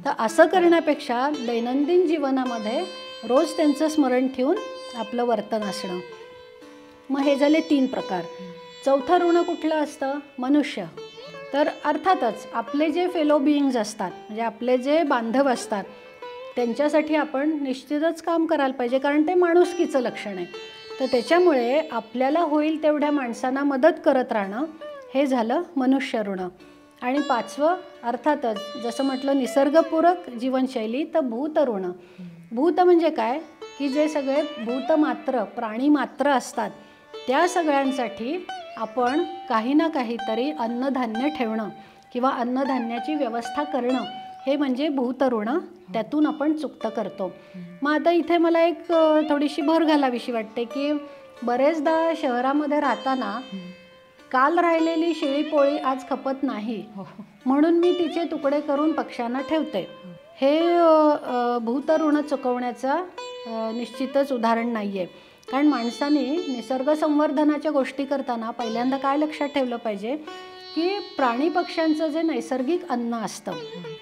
तर असं करण्यापेक्षा दैनंदिन जीवनामध्ये रोज त्यांचं स्मरण ठेवून आपलं वर्तन असणं. मग हे झाले 3 प्रकार. चौथं ऋण कुठलं असतं? मनुष्य. तर अर्थातच आपले जे फेलो बिईंग्ज असतात म्हणजे आपले जे बांधव असतात त्यांच्यासाठी आपण निश्चितच काम करायला पाहिजे, कारण ते माणुसकीचं लक्षण आहे. तर त्याच्यामुळे आपल्याला होईल तेवढ्या माणसांना मदत करत राहणं हे झालं मनुष्य ऋण. आणि 5वं अर्थातच जसं म्हटलं निसर्गपूरक जीवनशैली, तर भूत ऋण. भूत म्हणजे काय की जे सगळे भूतमात्र प्राणीमात्र असतात त्या सगळ्यांसाठी आपण काही ना काहीतरी अन्नधान्य ठेवणं किंवा अन्नधान्याची व्यवस्था करणं हे म्हणजे भूतऋण. त्यातून आपण चुकतं करतो. मग आता इथे मला एक थोडीशी भर घालावीशी वाटते की बरेचदा शहरामध्ये राहताना काल राहिलेली शिळी पोळी आज खपत नाही म्हणून मी तिचे तुकडे करून पक्ष्यांना ठेवते. हे भूतऋण चुकवण्याचं निश्चितच उदाहरण नाही आहे. कारण माणसाने निसर्ग संवर्धनाच्या गोष्टी करताना पहिल्यांदा काय लक्षात ठेवलं पाहिजे की प्राणी पक्ष्यांचं जे नैसर्गिक अन्न असतं,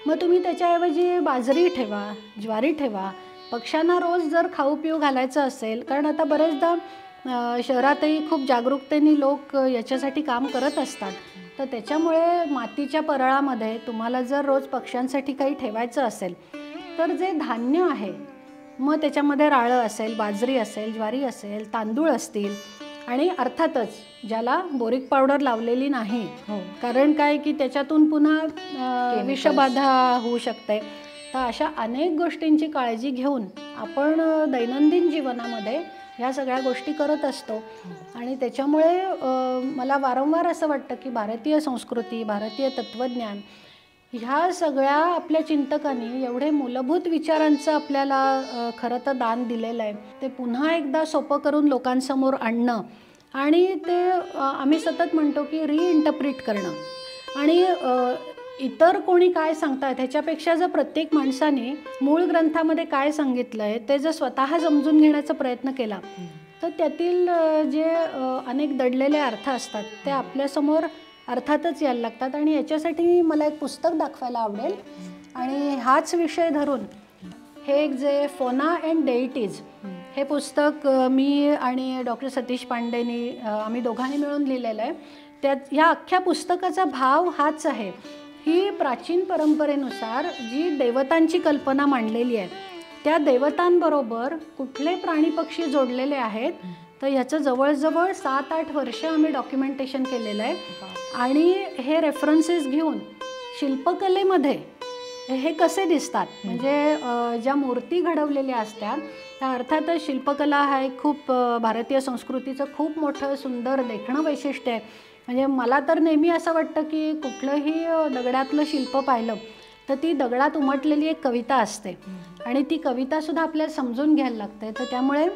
मग तुम्ही त्याच्याऐवजी बाजरी ठेवा, ज्वारी ठेवा. पक्ष्यांना रोज जर खाऊ पिऊ घालायचं असेल, कारण आता बरेचदा शहरातही खूप जागरूकतेने लोक याच्यासाठी काम करत असतात, तर त्याच्यामुळे मातीच्या परळामध्ये तुम्हाला जर रोज पक्ष्यांसाठी काही ठेवायचं असेल तर जे धान्य आहे मग त्याच्यामध्ये राळं असेल, बाजरी असेल, ज्वारी असेल, तांदूळ असतील आणि अर्थातच ज्याला बोरिक पावडर लावलेली नाही, कारण काय की त्याच्यातून पुन्हा विषबाधा होऊ शकते. तर अशा अनेक गोष्टींची काळजी घेऊन आपण दैनंदिन जीवनामध्ये ह्या सगळ्या गोष्टी करत असतो. आणि त्याच्यामुळे मला वारंवार असं वाटतं की भारतीय संस्कृती, भारतीय तत्त्वज्ञान ह्या सगळ्या आपल्या चिंतकांनी एवढे मूलभूत विचारांचं आपल्याला खरं तर दान दिलेलं आहे, ते पुन्हा एकदा सोपं करून लोकांसमोर आणणं आणि ते आम्ही सतत म्हणतो की रिइंटरप्रिट करणं. आणि इतर कोणी काय सांगतात ह्याच्यापेक्षा जर प्रत्येक माणसाने मूळ ग्रंथामध्ये काय सांगितलं आहे ते जर स्वतः समजून घेण्याचा प्रयत्न केला तर त्यातील जे अनेक दडलेले अर्थ असतात ते आपल्यासमोर अर्थातच यायला लागतात. आणि याच्यासाठी मला एक पुस्तक दाखवायला आवडेल आणि हाच विषय धरून हे एक जे फोना अँड डेइटीज हे पुस्तक मी आणि डॉक्टर सतीश पांडेनी आम्ही दोघांनी मिळून लिहिलेलं आहे. त्यात ह्या अख्ख्या पुस्तकाचा भाव हाच आहे की प्राचीन परंपरेनुसार जी देवतांची कल्पना मांडलेली आहे त्या देवतांबरोबर कुठले प्राणी पक्षी जोडलेले आहेत, तर ह्याचं जवळजवळ 7-8 वर्ष आम्ही डॉक्युमेंटेशन केलेलं आहे. आणि हे रेफरन्सेस घेऊन शिल्पकलेमध्ये हे कसे दिसतात, म्हणजे ज्या मूर्ती घडवलेल्या असतात त्या अर्थातच शिल्पकला हा एक खूप भारतीय संस्कृतीचं खूप मोठं सुंदर देखणं वैशिष्ट्य आहे. म्हणजे मला तर नेहमी असं वाटतं की कुठलंही दगडातलं शिल्प पाहिलं तर ती दगडात उमटलेली एक कविता असते आणि ती कवितासुद्धा आपल्याला समजून घ्यायला लागते. तर त्यामुळे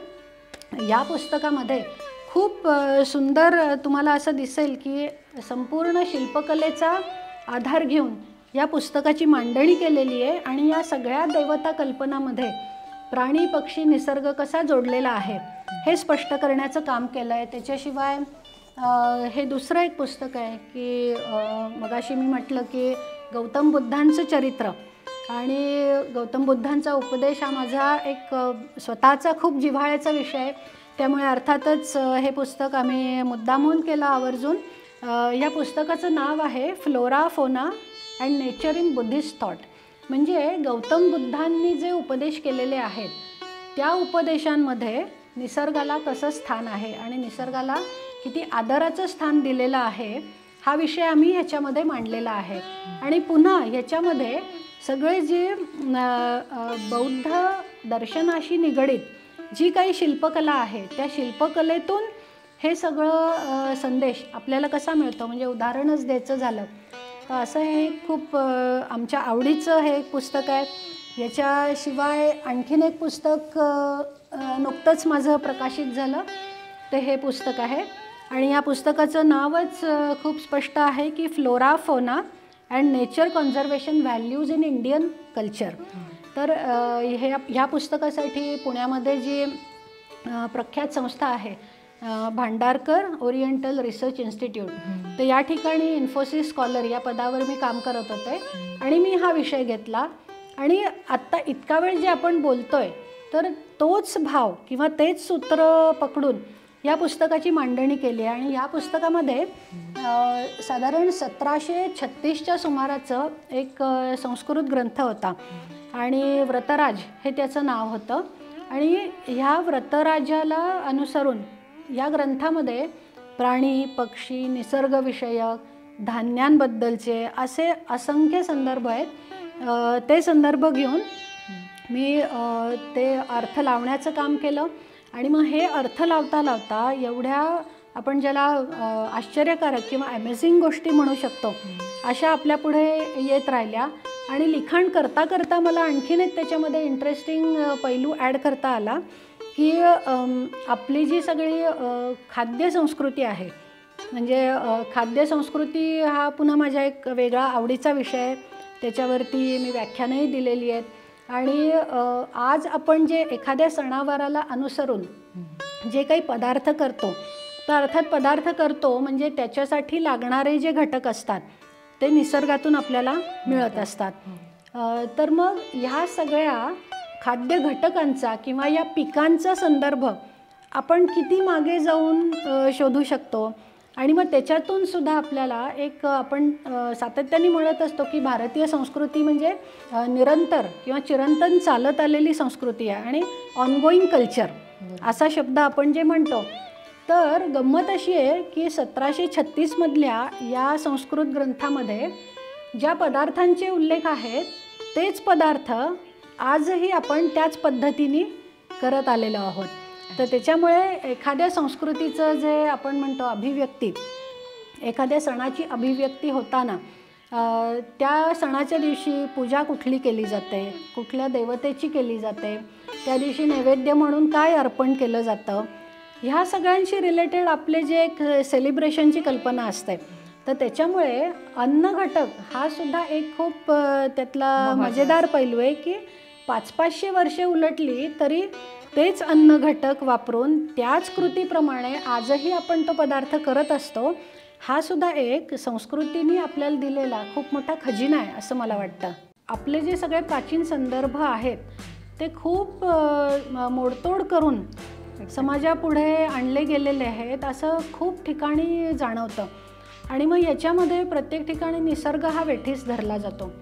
या पुस्तकामध्ये खूप सुंदर तुम्हाला असं दिसेल की संपूर्ण शिल्पकलेचा आधार घेऊन या पुस्तकाची मांडणी केलेली आहे आणि या सगळ्या देवता कल्पनामध्ये प्राणी पक्षी निसर्ग कसा जोडलेला आहे हे स्पष्ट करण्याचं काम केलं आहे. त्याच्याशिवाय हे दुसरं एक पुस्तक आहे की मगाशी मी म्हटलं की गौतम बुद्धांचं चरित्र आणि गौतम बुद्धांचा उपदेश हा माझा एक स्वतःचा खूप जिव्हाळ्याचा विषय आहे. त्यामुळे अर्थातच हे पुस्तक आम्ही मुद्दामून केलं आवर्जून. या पुस्तकाचं नाव आहे flora fauna and nature in Buddhist thought. म्हणजे गौतम बुद्धांनी जे उपदेश केलेले आहेत त्या उपदेशांमध्ये निसर्गाला कसं स्थान आहे आणि निसर्गाला किती आदराचं स्थान दिलेलं आहे हा विषय आम्ही ह्याच्यामध्ये मांडलेला आहे. आणि पुन्हा ह्याच्यामध्ये सगळे जे बौद्ध दर्शनाशी निगडीत जी काही शिल्पकला आहे त्या शिल्पकलेतून हे सगळं संदेश आपल्याला कसा मिळतो. म्हणजे उदाहरणच द्यायचं झालं तर असं हे खूप आमच्या आवडीचं हे एक पुस्तक आहे. याच्याशिवाय आणखीन एक पुस्तक नुकतंच माझं प्रकाशित झालं ते हे पुस्तक आहे आणि या पुस्तकाचं नावच खूप स्पष्ट आहे की flora fauna and nature conservation values in Indian culture. तर ह्या पुस्तकासाठी पुण्यामध्ये जी प्रख्यात संस्था आहे भांडारकर ओरिएंटल रिसर्च इन्स्टिट्यूट, तर या ठिकाणी इन्फोसिस स्कॉलर या पदावर मी काम करत होते आणि मी हा विषय घेतला. आणि आत्ता इतका वेळ जे आपण बोलतोय तर तोच भाव किंवा तेच सूत्र पकडून या पुस्तकाची मांडणी केली आहे. आणि या पुस्तकामध्ये साधारण 1736च्या सुमाराचं एक संस्कृत ग्रंथ होता आणि व्रतराज हे त्याचं नाव होतं. आणि ह्या व्रतराजाला अनुसरून या ग्रंथामध्ये प्राणी पक्षी निसर्गविषयक धान्यांबद्दलचे असे असंख्य संदर्भ आहेत. ते संदर्भ घेऊन मी ते अर्थ लावण्याचं काम केलं आणि मग हे अर्थ लावता लावता एवढ्या आपण ज्याला आश्चर्यकारक किंवा अमेझिंग गोष्टी म्हणू शकतो अशा आपल्यापुढे येत राहिल्या. आणि लिखाण करता करता मला आणखीन एक त्याच्यामध्ये इंटरेस्टिंग पैलू ॲड करता आला की आपली जी सगळी खाद्य संस्कृती आहे, म्हणजे खाद्य संस्कृती हा पुन्हा माझ्या एक वेगळा आवडीचा विषय आहे. त्याच्यावरती मी व्याख्यानंही दिलेली आहेत. आणि आज आपण जे एखाद्या सणावाराला अनुसरून जे काही पदार्थ करतो तर अर्थात पदार्थ करतो म्हणजे त्याच्यासाठी लागणारे जे घटक असतात ते निसर्गातून आपल्याला मिळत असतात. तर मग ह्या सगळ्या खाद्य घटकांचा किंवा या पिकांचा संदर्भ आपण किती मागे जाऊन शोधू शकतो. आणि मग त्याच्यातून सुद्धा आपल्याला एक आपण सातत्याने म्हणत असतो की भारतीय संस्कृती म्हणजे निरंतर किंवा चिरंतन चालत आलेली संस्कृती आहे आणि ऑनगोईंग कल्चर असा शब्द आपण जे म्हणतो. तर गंमत अशी आहे की 1736मधल्या या संस्कृत ग्रंथामध्ये ज्या पदार्थांचे उल्लेख आहेत तेच पदार्थ आजही आपण त्याच पद्धतीने करत आलेलो आहोत. तर त्याच्यामुळे एखाद्या संस्कृतीचं जे आपण म्हणतो अभिव्यक्ती, एखाद्या सणाची अभिव्यक्ती होताना त्या सणाच्या दिवशी पूजा कुठली केली जाते, कुठल्या देवतेची केली जाते, त्या दिवशी नैवेद्य म्हणून काय अर्पण केलं जातं, ह्या सगळ्यांशी रिलेटेड आपले जे एक सेलिब्रेशनची कल्पना असते. तर त्याच्यामुळे अन्न घटक हा सुद्धा एक खूप त्यातला मजेदार पैलू आहे की 500-500 वर्षे उलटली तरी तेच अन्न घटक वापरून त्याच कृतीप्रमाणे आजही आपण तो पदार्थ करत असतो. हा सुद्धा एक संस्कृतीने आपल्याला दिलेला खूप मोठा खजिना आहे असं मला वाटतं. आपले जे सगळे प्राचीन संदर्भ आहेत ते खूप मोडतोड करून समाजापुढे आणले गेलेले आहेत असं खूप ठिकाणी जाणवतं. आणि मग याच्यामध्ये प्रत्येक ठिकाणी निसर्ग हा वेठीस धरला जातो.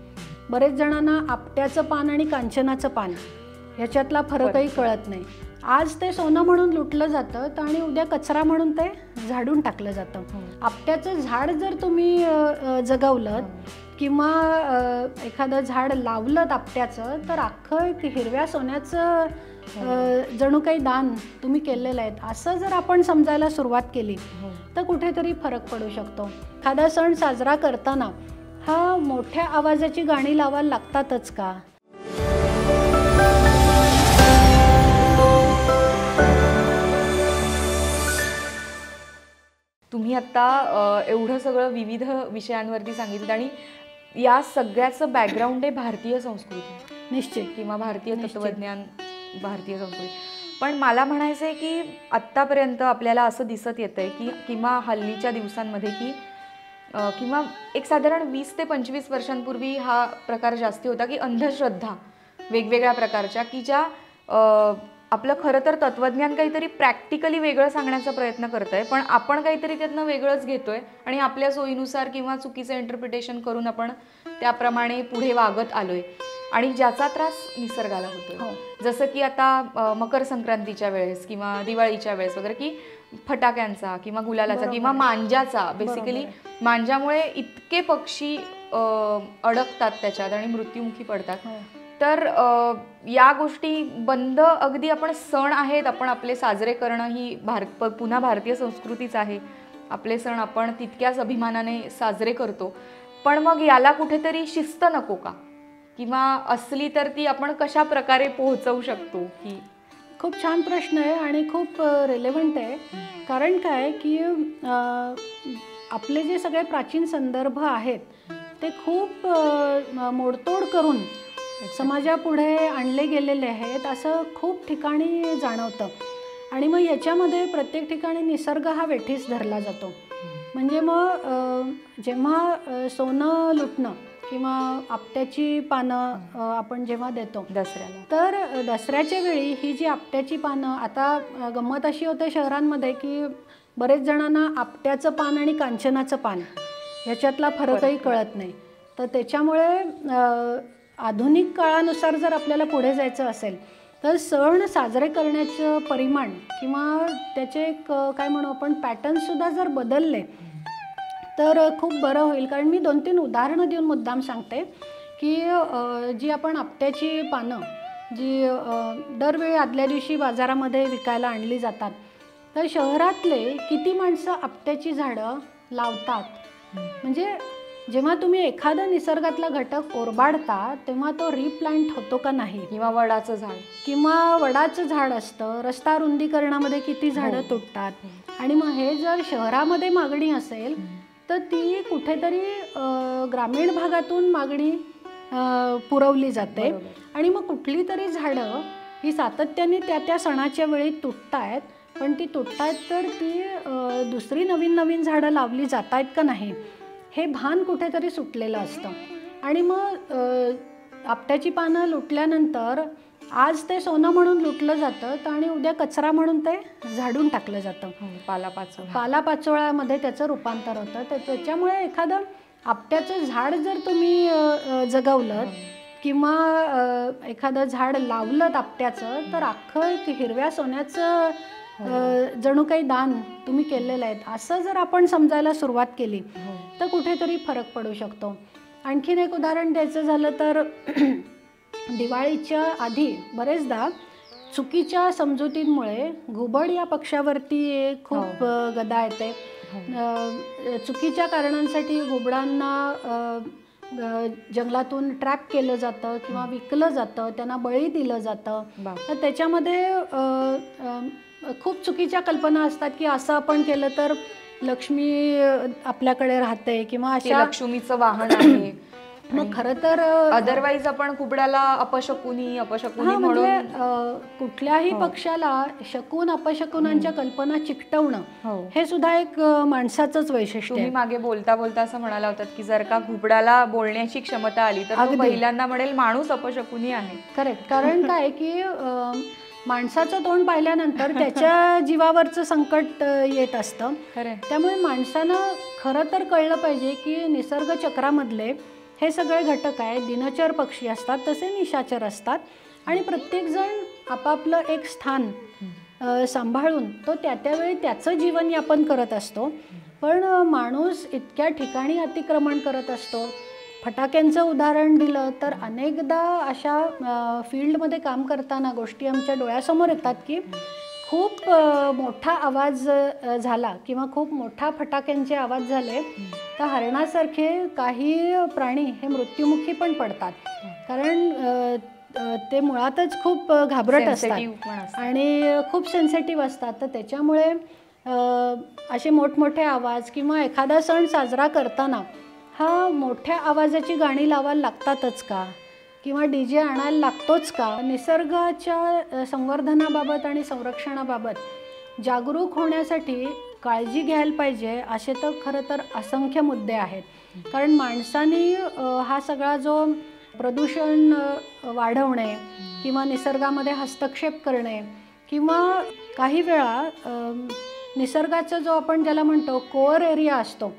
बरेच जणांना आपट्याचं पान आणि कांचनाचं पान ह्याच्यातला फरकही कळत नाही. आज ते सोनं म्हणून लुटलं जातं तर आणि उद्या कचरा म्हणून ते झाडून टाकलं जातं. आपट्याचं झाड जर तुम्ही जगवलं किंवा एखादं झाड लावलं आपट्याचं तर अख्खं एक हिरव्या सोन्याचं जणू काही दान तुम्ही केलेलं आहे असं जर आपण समजायला सुरुवात केली तर कुठेतरी फरक पडू शकतो. एखादा सण साजरा करताना हा मोठ्या आवाजाची गाणी लावायला लागतातच का? तुम्ही आत्ता एवढं सगळं विविध विषयांवरती सांगितलं आणि या सगळ्याचं बॅकग्राऊंड आहे भारतीय संस्कृती निश्चित किंवा भारतीय तत्त्वज्ञान, भारतीय संस्कृती. पण मला म्हणायचं आहे की आत्तापर्यंत आपल्याला असं दिसत येतं आहे की किंवा हल्लीच्या दिवसांमध्ये की किंवा एक साधारण 20 ते 25 वर्षांपूर्वी हा प्रकार जास्ती होता की अंधश्रद्धा वेगवेगळ्या प्रकारच्या की ज्या आपलं खरं तर तत्त्वज्ञान काहीतरी प्रॅक्टिकली वेगळं सांगण्याचा प्रयत्न करत आहे पण आपण काहीतरी त्यातनं वेगळंच घेतोय आणि आपल्या सोयीनुसार किंवा चुकीचं इंटरप्रिटेशन करून आपण त्याप्रमाणे पुढे वागत आलोय आणि ज्याचा त्रास निसर्गाला होतोय. जसं की आता मकर संक्रांतीच्या वेळेस किंवा दिवाळीच्या वेळेस वगैरे की फटाक्यांचा किंवा गुलालाचा किंवा मांजाचा, बेसिकली मांजामुळे इतके पक्षी अडकतात त्याच्यात आणि मृत्युमुखी पडतात. तर या गोष्टी बंद, अगदी आपण सण आहेत आपण आपले साजरे करणं ही पुन्हा भारतीय संस्कृतीच आहे. आपले सण आपण तितक्याच अभिमानाने साजरे करतो पण मग याला कुठेतरी शिस्त नको का? किंवा असली तर ती आपण कशा प्रकारे पोहोचवू शकतो? की खूप छान प्रश्न आहे आणि खूप रिलेव्हंट आहे. कारण काय की आपले जे सगळे प्राचीन संदर्भ आहेत ते खूप मोडतोड करून समाजापुढे आणले गेलेले आहेत असं खूप ठिकाणी जाणवतं. आणि मग याच्यामध्ये प्रत्येक ठिकाणी निसर्ग हा वेठीस धरला जातो. म्हणजे मग जेव्हा सोनं लुटणं किंवा आपट्याची पानं आपण जेव्हा देतो दसऱ्याला, तर दसऱ्याच्या वेळी ही जी आपट्याची पानं, आता गंमत अशी होते शहरांमध्ये की बरेच जणांना आपट्याचं पान आणि कांचनाचं पान ह्याच्यातला फरकही कळत नाही. तर त्याच्यामुळे आधुनिक काळानुसार जर आपल्याला पुढे जायचं असेल तर सण साजरे करण्याचं परिमाण किंवा त्याचे एक काय म्हणू आपण पॅटर्नसुद्धा जर बदलले तर खूप बरं होईल. कारण मी 2-3 उदाहरणं देऊन मुद्दाम सांगते की जी आपण आपट्याची पानं जी दरवेळी आदल्या दिवशी बाजारामध्ये विकायला आणली जातात तर शहरातले किती माणसं आपट्याची झाडं लावतात? म्हणजे जेव्हा तुम्ही एखादा निसर्गातला घटक ओरबाडता तेव्हा तो रिप्लांट होतो का नाही? किंवा वडाचं झाड, किंवा वडाचं झाड असतं, रस्ता रुंदीकरणामध्ये किती झाडं तुटतात. आणि मग हे जर शहरामध्ये मागणी असेल तर ती कुठेतरी ग्रामीण भागातून मागणी पुरवली जाते. आणि मग कुठली तरी झाडं ही सातत्याने त्या सणाच्या वेळी तुटतायत पण ती तुटतायत तर ती दुसरी नवीन झाडं लावली जात आहेत का नाही हे भान कुठेतरी सुटलेलं असतं. आणि मग आपट्याची पानं लुटल्यानंतर आज ते सोनं म्हणून लुटलं जातं आणि उद्या कचरा म्हणून ते झाडून टाकलं जातं. पालापाचोळ्यामध्ये त्याचं रूपांतर होतं. तर त्याच्यामुळे एखादं आपट्याचं झाड जर तुम्ही जगवलं किंवा एखादं झाड लावलं आपट्याचं तर अख्खं एक हिरव्या सोन्याचं जणू काही दान तुम्ही केलेलं आहे असं जर आपण समजायला सुरुवात केली तर कुठेतरी फरक पडू शकतो. आणखीन एक उदाहरण द्यायचं झालं तर दिवाळीच्या आधी बरेचदा चुकीच्या समजुतींमुळे घुबड या पक्षावरती खूप गदा येते. चुकीच्या कारणांसाठी घुबडांना जंगलातून ट्रॅप केलं जातं किंवा विकलं जातं, त्यांना बळी दिलं जातं. तर त्याच्यामध्ये खूप चुकीच्या कल्पना असतात की असं आपण केलं तर लक्ष्मी आपल्याकडे राहते किंवा अशा लक्ष्मीचं वाहन आहे. मग खरं तर अदरवाईज आपण घुबडाला अपशकुनी म्हणून कुठल्याही पक्षाला शकून अपशकुनांच्या कल्पना चिकटवणं हे सुद्धा एक माणसाचंच वैशिष्ट्य. तुम्ही मागे बोलता बोलता असं म्हणाला होतात की जर का घुबडाला बोलण्याची क्षमता आली तर तो पहिल्यांदा म्हणेल माणूस अपशकुनी आहे. करेक्ट. कारण काय की माणसाचं तोंड पाहिल्यानंतर त्याच्या जीवावरचं संकट येत असतं. त्यामुळे माणसानं खरं तर कळलं पाहिजे की निसर्ग चक्रामधले हे सगळे घटक आहेत. दिनचर पक्षी असतात, तसे निशाचर असतात आणि प्रत्येकजण आपापलं एक स्थान सांभाळून तो त्यावेळी त्याचं जीवनयापन करत असतो. पण माणूस इतक्या ठिकाणी अतिक्रमण करत असतो, फटाक्यांचं उदाहरण दिलं तर अनेकदा अशा फील्डमध्ये काम करताना गोष्टी आमच्या डोळ्यासमोर येतात की खूप मोठा आवाज झाला किंवा खूप मोठा फटाक्यांचे आवाज झाले तर हरणासारखे काही प्राणी हे मृत्युमुखी पण पडतात. कारण ते मुळातच खूप घाबरट असतात आणि खूप सेन्सिटिव्ह असतात. तर त्याच्यामुळे असे मोठमोठे आवाज किंवा एखादा सण साजरा करताना हा मोठ्या आवाजाची गाणी लावायला लागतातच का किंवा DJ आणायला लागतोच का. निसर्गाच्या संवर्धनाबाबत आणि संरक्षणाबाबत जागरूक होण्यासाठी काळजी घ्यायला पाहिजे असे तर खरं तर असंख्य मुद्दे आहेत. कारण माणसाने हा सगळा जो प्रदूषण वाढवणे किंवा निसर्गामध्ये हस्तक्षेप करणे किंवा काही वेळा निसर्गाचा जो आपण ज्याला म्हणतो कोअर एरिया असतो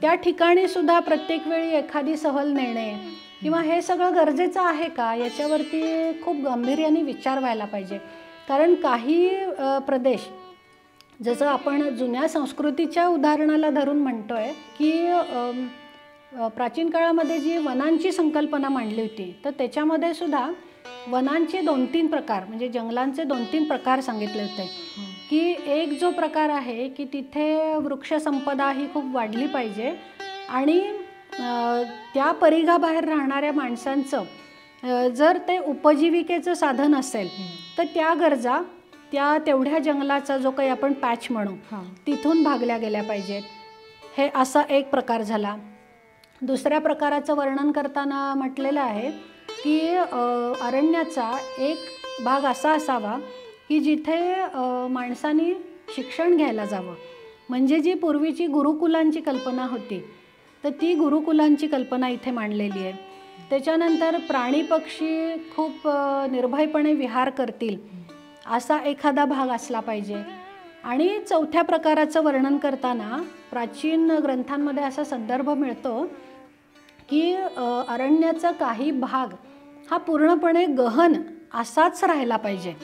त्या ठिकाणी सुद्धा प्रत्येक वेळी एखादी सहल नेणे किंवा हे सगळं गरजेचं आहे का याच्यावरती खूप गांभीर्याने विचार व्हायला पाहिजे. कारण काही प्रदेश जसं आपण जुन्या संस्कृतीच्या उदाहरणाला धरून म्हणतोय की प्राचीन काळामध्ये जी वनांची संकल्पना मांडली होती तर त्याच्यामध्ये सुद्धा वनांचे 2-3 प्रकार म्हणजे जंगलांचे 2-3 प्रकार सांगितले होते की एक जो प्रकार आहे की तिथे वृक्षसंपदा ही खूप वाढली पाहिजे आणि त्या परिघाबाहेर राहणाऱ्या माणसांचं जर ते उपजीविकेचं साधन असेल तर त्या गरजा त्या तेवढ्या जंगलाचा जो काही आपण पॅच म्हणू तिथून भागल्या गेल्या पाहिजेत. हे असा एक प्रकार झाला. दुसऱ्या प्रकाराचं वर्णन करताना म्हटलेलं आहे की अरण्याचा एक भाग असा असावा की जिथे माणसांनी शिक्षण घ्यायला जावं. म्हणजे जी पूर्वीची गुरुकुलांची कल्पना होती तर ती गुरुकुलांची कल्पना इथे मांडलेली आहे. त्याच्यानंतर प्राणी पक्षी खूप निर्भयपणे विहार करतील असा एखादा भाग असला पाहिजे. आणि चौथ्या प्रकाराचं वर्णन करताना प्राचीन ग्रंथांमध्ये असा संदर्भ मिळतो की अरण्याचा काही भाग हा पूर्णपणे गहन असाच राहिला पाहिजे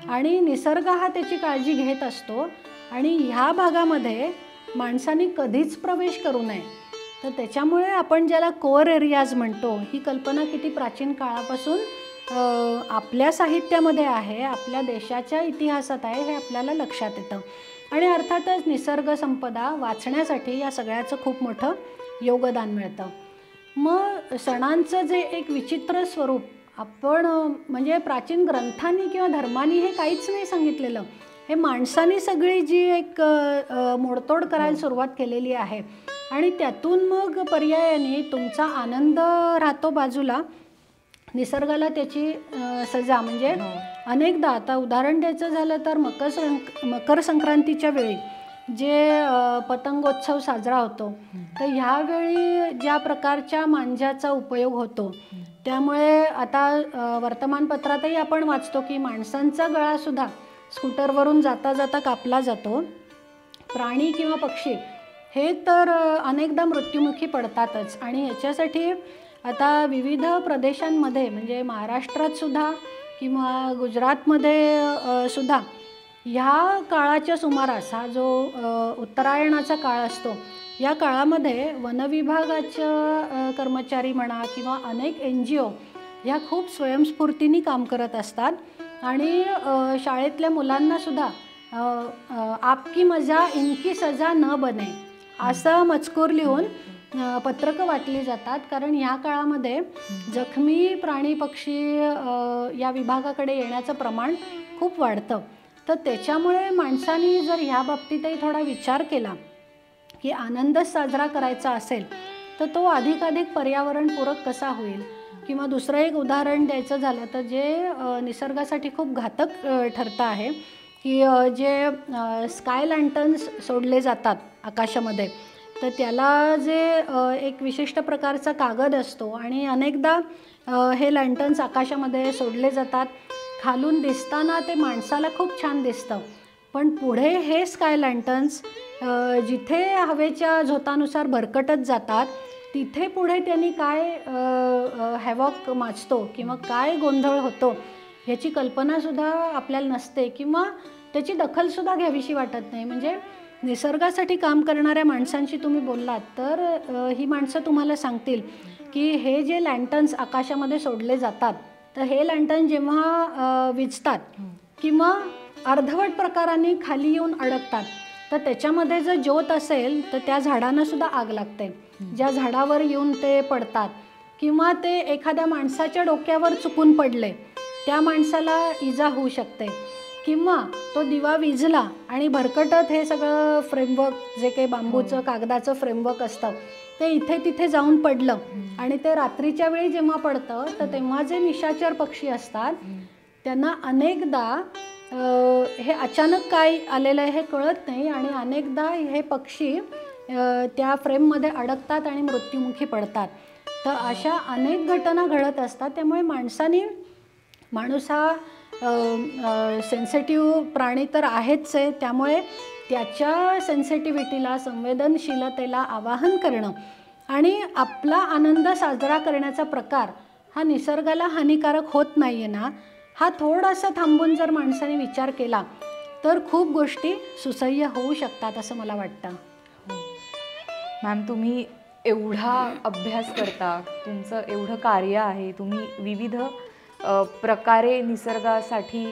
आणि निसर्ग हा त्याची काळजी घेत असतो आणि ह्या भागामध्ये माणसांनी कधीच प्रवेश करू नये. तर त्याच्यामुळे आपण ज्याला कोअर एरियाज म्हणतो ही कल्पना किती प्राचीन काळापासून आपल्या साहित्यामध्ये आहे, आपल्या देशाच्या इतिहासात आहे हे आपल्याला लक्षात येतं. आणि अर्थातच निसर्ग संपदा वाचण्यासाठी या सगळ्याचं खूप मोठं योगदान मिळतं. मग सणांचं जे एक विचित्र स्वरूप आपण म्हणजे प्राचीन ग्रंथांनी किंवा धर्मांनी हे काहीच नाही सांगितलेलं, हे माणसांनी सगळी जी एक मोडतोड करायला सुरुवात केलेली आहे आणि त्यातून मग पर्यायाने तुमचा आनंद राहतो बाजूला, निसर्गाला त्याची सजा. म्हणजे अनेकदा आता उदाहरण द्यायचं झालं तर मकर संक्रांतीच्या वेळी जे पतंगोत्सव साजरा होतो तर ह्यावेळी ज्या प्रकारच्या मांज्याचा उपयोग होतो त्यामुळे आता वर्तमानपत्रातही आपण वाचतो की माणसांचा गळासुद्धा स्कूटरवरून जाता जाता कापला जातो. प्राणी किंवा पक्षी हे तर अनेकदा मृत्युमुखी पडतातच. आणि ह्याच्यासाठी आता विविध प्रदेशांमध्ये म्हणजे महाराष्ट्रात सुद्धा किंवा गुजरातमध्ये सुद्धा ह्या काळाच्या सुमारास हा जो उत्तरायणाचा काळ असतो या काळामध्ये वनविभागाच्या कर्मचारी म्हणा किंवा अनेक NGO ह्या खूप स्वयंस्फूर्तीने काम करत असतात आणि शाळेतल्या मुलांनासुद्धा आपकी मजा इनकी सजा न बने असा मजकूर लिहून पत्रकं वाटली जातात. कारण ह्या काळामध्ये जखमी प्राणी पक्षी या विभागाकडे येण्याचं प्रमाण खूप वाढतं. तर त्याच्यामुळे माणसांनी जर ह्या बाबतीतही थोडा विचार केला की आनंदच साजरा करायचा असेल तर तो अधिकाधिक पर्यावरणपूरक कसा होईल. किंवा दुसरं एक उदाहरण द्यायचं झालं तर जे निसर्गासाठी खूप घातक ठरतं आहे की जे स्काय लँटर्न्स सोडले जातात आकाशामध्ये तर त्याला जे एक विशिष्ट प्रकारचा कागद असतो आणि अनेकदा हे लँटर्न्स आकाशामध्ये सोडले जातात. खालून दिसताना ते माणसाला खूप छान दिसतं पण पुढे हे स्काय लँटर्न्स जिथे हवेच्या झोतानुसार भरकटत जातात तिथे पुढे त्यांनी काय हॅवॉक माजतो किंवा काय गोंधळ होतो ह्याची कल्पनासुद्धा आपल्याला नसते किंवा त्याची दखलसुद्धा घ्यावीशी वाटत नाही. म्हणजे निसर्गासाठी काम करणाऱ्या माणसांशी तुम्ही बोललात तर ही माणसं तुम्हाला सांगतील की हे जे लँटर्न्स आकाशामध्ये सोडले जातात, तर हे लँटर्न जेव्हा विझतात किंवा अर्धवट प्रकाराने खाली येऊन अडकतात, तर त्याच्यामध्ये जर ज्योत असेल तर त्या झाडांना सुद्धा आग लागते. ज्या झाडावर येऊन ते पडतात किंवा ते एखाद्या माणसाच्या डोक्यावर चुकून पडले, त्या माणसाला इजा होऊ शकते. किंवा तो दिवा विझला आणि भरकटत हे सगळं फ्रेमवर्क जे काही बांबूचं कागदाचं फ्रेमवर्क असतं ते इथे तिथे जाऊन पडलं आणि ते रात्रीच्या वेळी जेव्हा पडतं, तर तेव्हा जे निशाचर पक्षी असतात त्यांना अनेकदा हे अचानक काय आलेलं आहे हे कळत नाही आणि अनेकदा हे पक्षी त्या फ्रेममध्ये अडकतात आणि मृत्युमुखी पडतात. तर अशा अनेक घटना घडत असतात. त्यामुळे माणूस हा सेन्सिटिव्ह प्राणी तर आहेच आहे. त्यामुळे त्याच्या सेन्सिटिव्हिटीला, संवेदनशीलतेला आवाहन करणं आणि आपला आनंद साजरा करण्याचा प्रकार हा निसर्गाला हानिकारक होत नाही आहे ना, हा थोडासा थांबून जर माणसाने विचार केला तर खूप गोष्टी सुसह्य होऊ शकतात असं मला वाटतं. मॅम, तुम्ही एवढा अभ्यास करता, तुमचं एवढं कार्य आहे, तुम्ही विविध प्रकारे निसर्गासाठी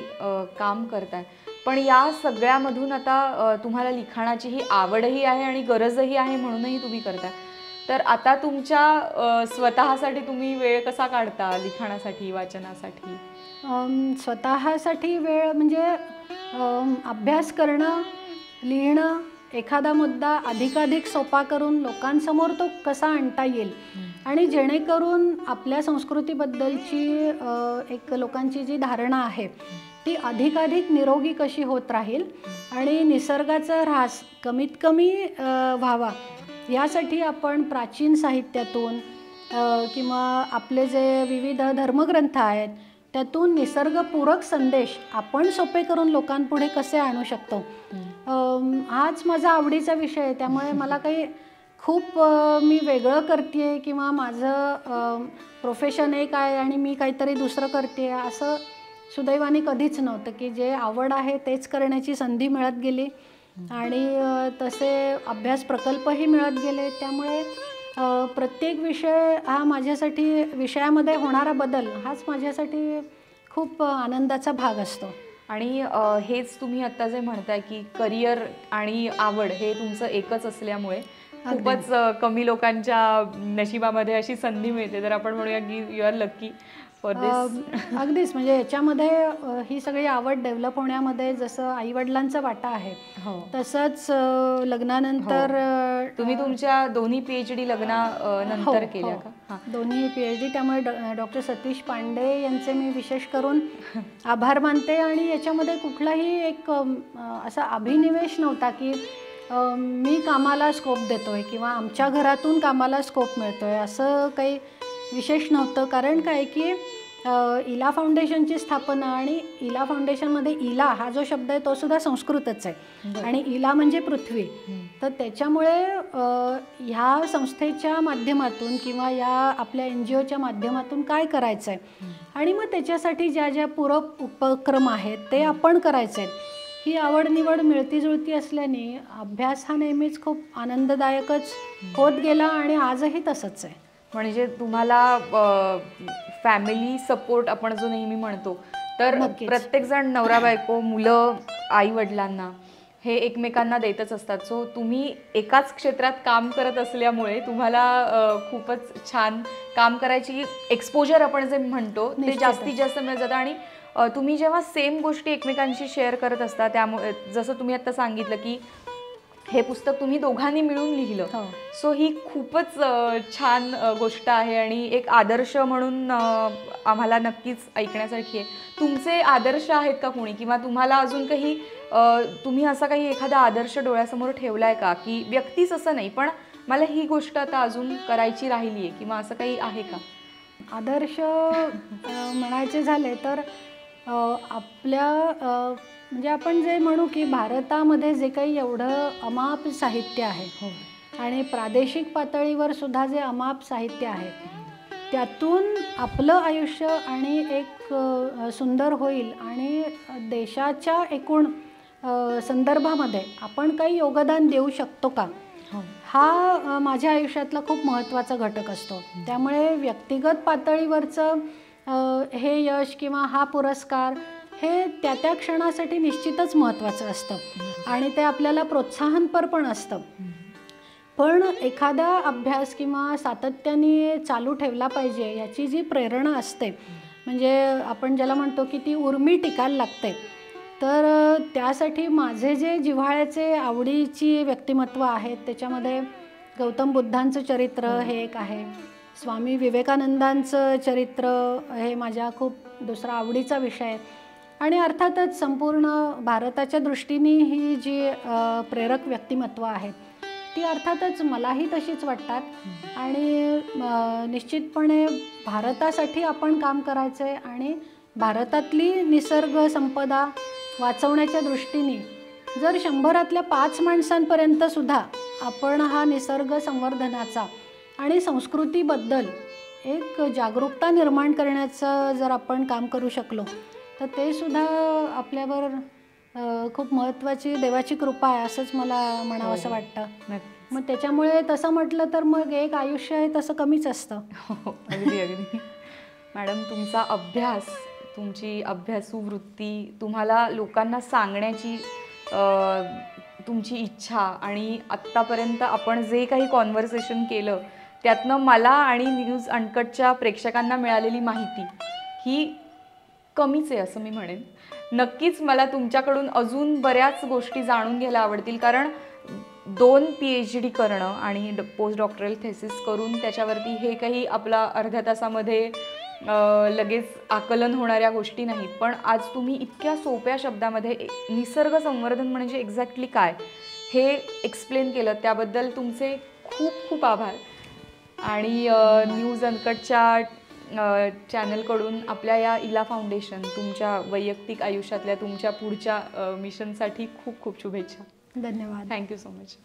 काम करताय, पण या सगळ्यामधून आता तुम्हाला लिखाणाची ही आवडही आहे आणि गरजही आहे म्हणूनही तुम्ही करताय. तर आता तुमच्या स्वतःसाठी तुम्ही वेळ कसा काढता लिखाणासाठी, वाचनासाठी? स्वतःसाठी वेळ म्हणजे अभ्यास करणं, लिहिणं, एखादा मुद्दा अधिकाधिक सोपा करून लोकांसमोर तो कसा आणता येईल आणि जेणेकरून आपल्या संस्कृतीबद्दलची एक लोकांची जी धारणा आहे ती अधिकाधिक निरोगी कशी होत राहील आणि निसर्गाचा ऱ्हास कमीत कमी व्हावा, यासाठी आपण प्राचीन साहित्यातून किंवा आपले जे विविध धर्मग्रंथ आहेत त्यातून निसर्गपूरक संदेश आपण सोपे करून लोकांपुढे कसे आणू शकतो, हाच माझा आवडीचा विषय आहे. त्यामुळे मला काही खूप मी वेगळं करते किंवा माझं प्रोफेशन एक आहे आणि मी काहीतरी दुसरं करते असं सुदैवाने कधीच नव्हतं. की जे आवड आहे तेच करण्याची संधी मिळत गेली आणि तसे अभ्यास प्रकल्पही मिळत गेले. त्यामुळे प्रत्येक विषय हा माझ्यासाठी, विषयामध्ये होणारा बदल हाच माझ्यासाठी खूप आनंदाचा भाग असतो. आणि हेच तुम्ही आत्ता जे म्हणताय की करिअर आणि आवड हे तुमचं एकच असल्यामुळे खूपच कमी लोकांच्या नशिबामध्ये अशी संधी मिळते. तर आपण म्हणूया की यू आर लकी फॉर दिस. अगदीच, म्हणजे याच्यामध्ये ही सगळी आवड डेव्हलप होण्यामध्ये जसं आईवडिलांचा वाटा आहे तसंच लग्नानंतर तुम्ही तुमच्या दोन्ही PhD लग्नानंतर केल्या का? दोन्ही PhD. त्यामुळे डॉक्टर सतीश पांडे यांचे मी विशेष करून आभार मानते. आणि याच्यामध्ये कुठलाही एक असा अभिनिवेश नव्हता की मी कामाला स्कोप देतोय किंवा आमच्या घरातून कामाला स्कोप मिळतोय असं काही विशेष नव्हतं. कारण काय की इला फाउंडेशनची स्थापना आणि इला फाउंडेशनमध्ये इला हा जो शब्द आहे तो सुद्धा संस्कृतच आहे आणि इला म्हणजे पृथ्वी. तर त्याच्यामुळे ह्या संस्थेच्या माध्यमातून किंवा या आपल्या NGOच्या माध्यमातून काय करायचं आहे आणि मग त्याच्यासाठी ज्या ज्या पूरक उपक्रम आहेत ते आपण करायचे आहेत, ही आवड निवड मिळती जुळती असल्याने अभ्यास हा नेहमीच खूप आनंददायकच होत गेला आणि आजही तसंच आहे. म्हणजे तुम्हाला फॅमिली सपोर्ट आपण जो नेहमी म्हणतो, तर प्रत्येकजण नवरा बायको, मुलं, आई वडिलांना हे एकमेकांना देतच असतात. सो तुम्ही एकाच क्षेत्रात काम करत असल्यामुळे तुम्हाला खूपच छान काम करायची एक्सपोजर आपण जे म्हणतो ते जास्तीत जास्त मिळत जातं. आणि तुम्ही जेव्हा सेम गोष्टी एकमेकांशी शेअर करत असता, त्यामुळे जसं तुम्ही आता सांगितलं की हे पुस्तक तुम्ही दोघांनी मिळून लिहिलं, सो ही खूपच छान गोष्ट आहे आणि एक आदर्श म्हणून आम्हाला नक्कीच ऐकण्यासारखी आहे. तुमचे आदर्श आहेत का कोणी, किंवा तुम्हाला अजून काही तुम्ही असा काही एखादा आदर्श डोळ्यासमोर ठेवलाय का, की व्यक्तीच असं नाही पण मला ही गोष्ट आता अजून करायची राहिली आहे, किंवा असं काही आहे का? आदर्श म्हणायचे झाले तर आपल्या म्हणजे आपण जे म्हणू की भारतामध्ये जे काही एवढं अमाप साहित्य आहे आणि प्रादेशिक पातळीवर सुद्धा जे अमाप साहित्य आहे त्यातून आपलं आयुष्य आणि एक सुंदर होईल आणि देशाच्या एकूण संदर्भामध्ये आपण काही योगदान देऊ शकतो का, हा माझ्या आयुष्यातला खूप महत्त्वाचा घटक असतो. त्यामुळे व्यक्तिगत पातळीवरचं हे यश किंवा हा पुरस्कार हे त्या त्या क्षणासाठी निश्चितच महत्त्वाचं असतं आणि ते आपल्याला प्रोत्साहनपर पण असतं. पण एखादा अभ्यास किंवा सातत्याने चालू ठेवला पाहिजे याची जी प्रेरणा असते, म्हणजे आपण ज्याला म्हणतो की ती उर्मी टिकायला लागते, तर त्यासाठी माझे जे जिव्हाळ्याचे आवडीची व्यक्तिमत्व आहेत त्याच्यामध्ये गौतम बुद्धांचं चरित्र हे एक आहे, स्वामी विवेकानंदांचं चरित्र हे माझ्या खूप दुसरा आवडीचा विषय आहे आणि अर्थातच संपूर्ण भारताच्या दृष्टीने ही जी प्रेरक व्यक्तिमत्व आहेत ती अर्थातच मलाही तशीच वाटतात आणि निश्चितपणे भारतासाठी आपण काम करायचं आहे आणि भारतातली निसर्ग संपदा वाचवण्याच्या दृष्टीने जर 100रातल्या 5 माणसांपर्यंत सुद्धा आपण हा निसर्ग संवर्धनाचा आणि संस्कृतीबद्दल एक जागरूकता निर्माण करण्याचं जर आपण काम करू शकलो तर ते सुद्धा आपल्यावर खूप महत्त्वाची देवाची कृपा आहे असंच मला म्हणावं असं वाटतं. मग त्याच्यामुळे तसं म्हटलं तर मग एक आयुष्य आहे तसं कमीच असतं. अगदी अगदी. मॅडम, तुमचा अभ्यास, तुमची अभ्यासू वृत्ती, तुम्हाला लोकांना सांगण्याची तुमची इच्छा आणि आत्तापर्यंत आपण जे काही कॉन्व्हर्सेशन केलं त्यातनं मला आणि न्यूज अनकटच्या प्रेक्षकांना मिळालेली माहिती ही कमीच आहे असं मी म्हणेन. नक्कीच मला तुमच्याकडून अजून बऱ्याच गोष्टी जाणून घ्यायला आवडतील, कारण 2 PhD करणं आणि पोस्ट डॉक्टरल थेसिस करून त्याच्यावरती हे काही आपला अर्ध्या तासामध्ये लगेच आकलन होणाऱ्या गोष्टी नाहीत. पण आज तुम्ही इतक्या सोप्या शब्दामध्ये निसर्ग संवर्धन म्हणजे एक्झॅक्टली काय हे एक्सप्लेन केलं, त्याबद्दल तुमचे खूप खूप आभार. आणि न्यूज अनकटच्या चॅनलकडून आपल्या या इला फाउंडेशन, तुमच्या वैयक्तिक आयुष्यातल्या तुमच्या पुढच्या मिशनसाठी खूप खूप शुभेच्छा. धन्यवाद. Thank you so much.